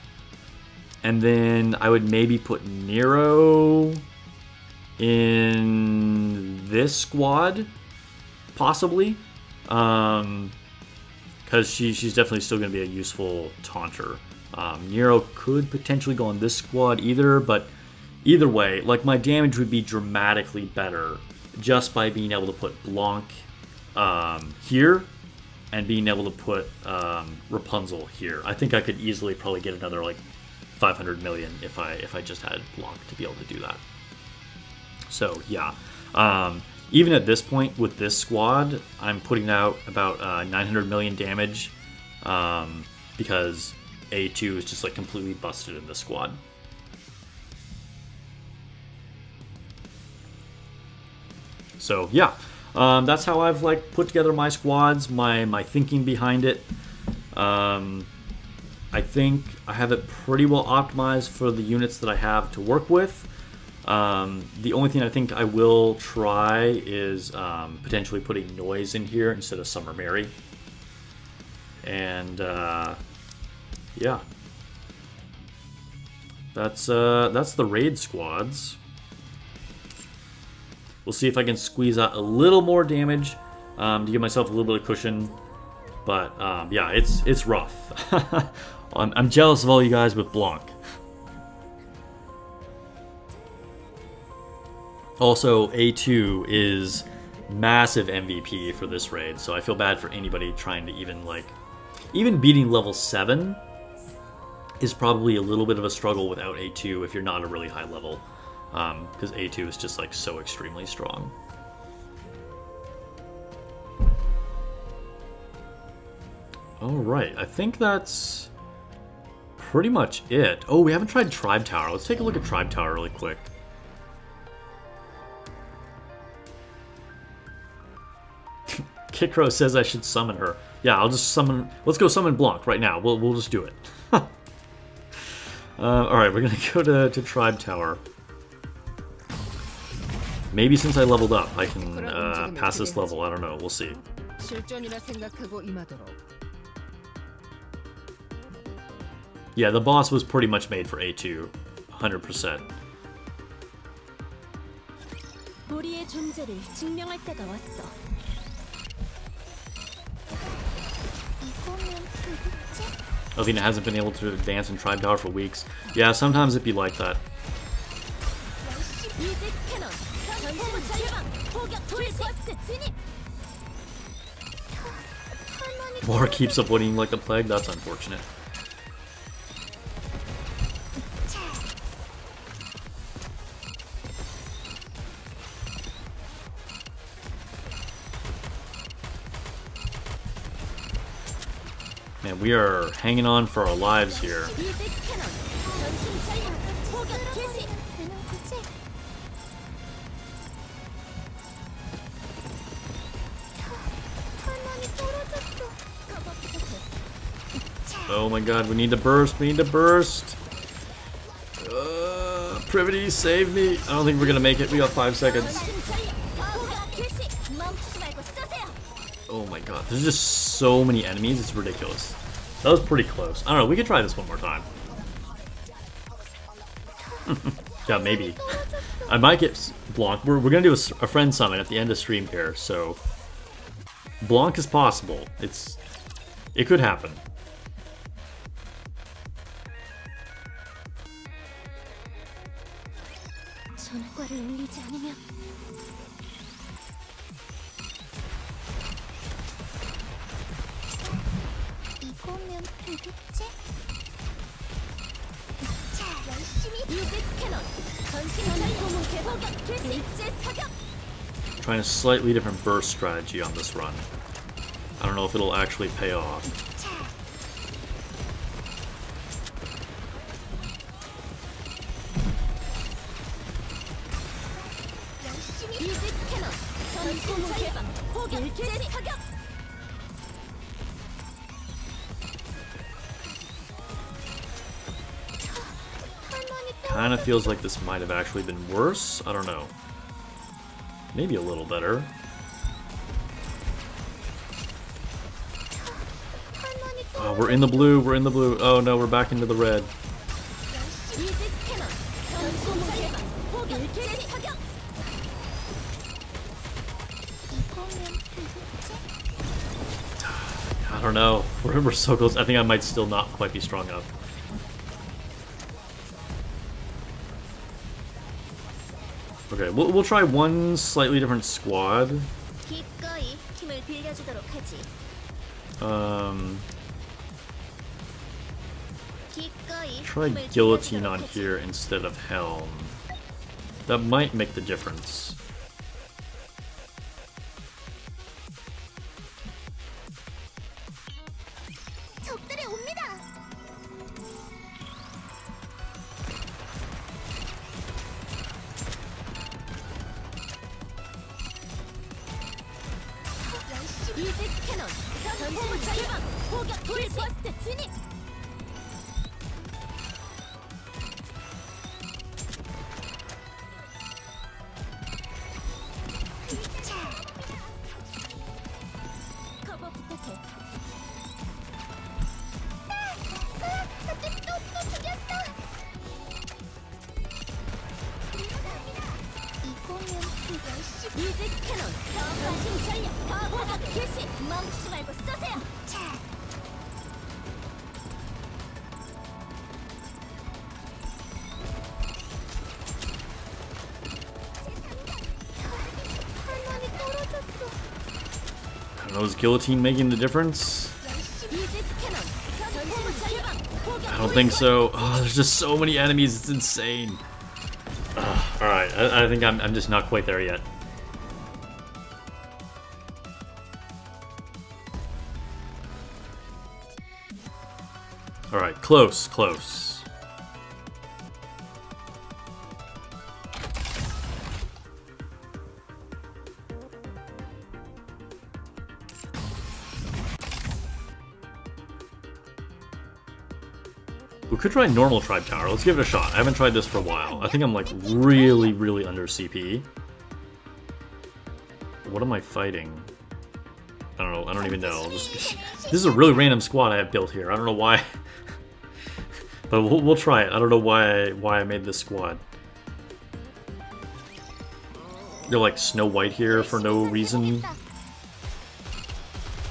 And then I would maybe put Nero in this squad, possibly. Because she's definitely still going to be a useful taunter. Nero could potentially go on this squad either, but either way, like my damage would be dramatically better just by being able to put Blanc here and being able to put Rapunzel here. I think I could easily probably get another like 500 million if I just had Blanc to be able to do that. So yeah, even at this point with this squad, I'm putting out about 900 million damage because A2 is just like completely busted in this squad. So yeah, that's how I've like put together my squads, my thinking behind it. I think I have it pretty well optimized for the units that I have to work with. The only thing I think I will try is potentially putting Noise in here instead of Summer Mary. And yeah, that's the raid squads. We'll see if I can squeeze out a little more damage to give myself a little bit of cushion. But yeah, it's rough. I'm jealous of all you guys with Blanc. Also, A2 is massive MVP for this raid, so I feel bad for anybody trying to even beating level 7 is probably a little bit of a struggle without A2 if you're not a really high level, because A2 is just like so extremely strong. Alright, I think that's pretty much it. Oh, we haven't tried Tribe Tower. Let's take a look at Tribe Tower really quick. Kikro says I should summon her. Yeah, I'll just summon. Let's go summon Blanc right now. We'll just do it. All right, we're gonna go to Tribe Tower. Maybe since I leveled up, I can pass this level. I don't know. We'll see. Yeah, the boss was pretty much made for A2, 100%. 우리의 존재를 증명할 때가 왔어. 이거면 도대체? Alvina hasn't been able to advance in Tribe Tower for weeks. Yeah, sometimes it'd be like that. War keeps up winning like the plague. That's unfortunate. Man, we are hanging on for our lives here. Oh my god, we need to burst, we need to burst! Privity, save me! I don't think we're gonna make it, we got 5 seconds. Oh my god, there's just so many enemies, it's ridiculous. That was pretty close. I don't know, we could try this one more time. Yeah, maybe. I might get Blanc. We're gonna do a friend summon at the end of stream here, so... Blanc is possible. It could happen. 전과를 울리지 않으면 이거면 도대체? Trying a slightly different burst strategy on this run. I don't know if it'll actually pay off. Kinda feels like this might have actually been worse. I don't know. Maybe a little better. Oh, we're in the blue, we're in the blue. Oh no, we're back into the red. I don't know. We're so close. I think I might still not quite be strong enough. Okay, we'll try one slightly different squad. Try Guillotine on here instead of Helm. That might make the difference. Is Guillotine making the difference? I don't think so. Oh, there's just so many enemies, it's insane. Alright, I think I'm just not quite there yet. Alright, close, close. We could try normal tribe tower. Let's give it a shot. I haven't tried this for a while. I think I'm like really, really under CP. What am I fighting? I don't know. I don't even know. This is a really random squad I have built here. I don't know why. But we'll try it. I don't know why I made this squad. They're like Snow White here for no reason.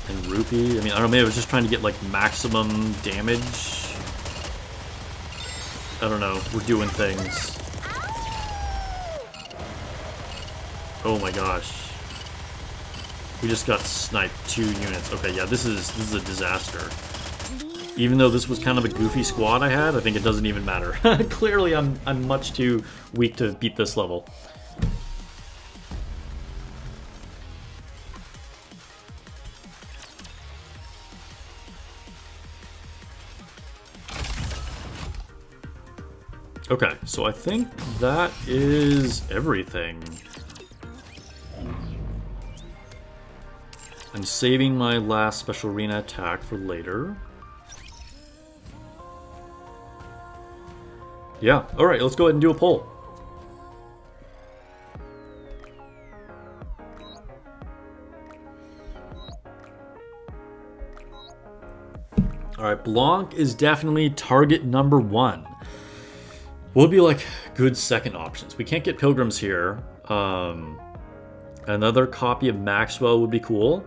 And Rupee. I mean, I don't know. Maybe I was just trying to get like maximum damage. I don't know. We're doing things. Oh my gosh. We just got sniped 2 units. Okay, yeah, this is a disaster. Even though this was kind of a goofy squad I had, I think it doesn't even matter. Clearly, I'm much too weak to beat this level. Okay, so I think that is everything. I'm saving my last special arena attack for later. Yeah, alright, let's go ahead and do a poll. Alright, Blanc is definitely target number 1. What would be like good second options? We can't get Pilgrims here. Another copy of Maxwell would be cool.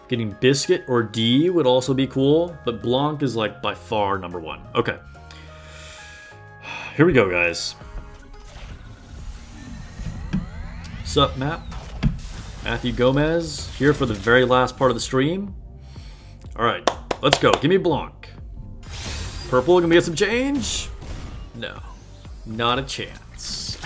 Getting Biscuit or D would also be cool, but Blanc is like by far number 1. Okay. Here we go, guys. Sup, map? Matthew Gomez here for the very last part of the stream. Alright, let's go. Give me Blanc. Purple, gonna get some change? No. Not a chance.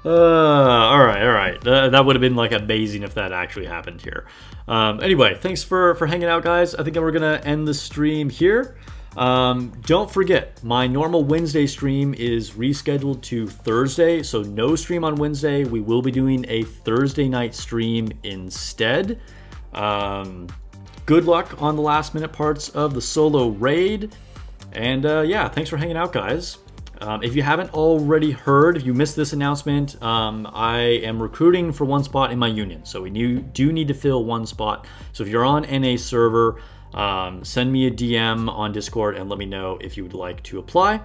Alright. That would have been like amazing if that actually happened here. Anyway, thanks for hanging out, guys. I think we're gonna end the stream here. Don't forget, my normal Wednesday stream is rescheduled to Thursday, so no stream on Wednesday. We will be doing a Thursday night stream instead. Good luck on the last minute parts of the solo raid. And yeah, thanks for hanging out, guys. If you haven't already heard, if you missed this announcement, I am recruiting for 1 spot in my union. So we do need to fill 1 spot. So if you're on NA server, send me a DM on Discord and let me know if you would like to apply.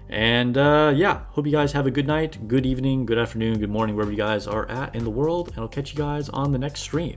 And yeah, hope you guys have a good night, good evening, good afternoon, good morning, wherever you guys are at in the world. And I'll catch you guys on the next stream.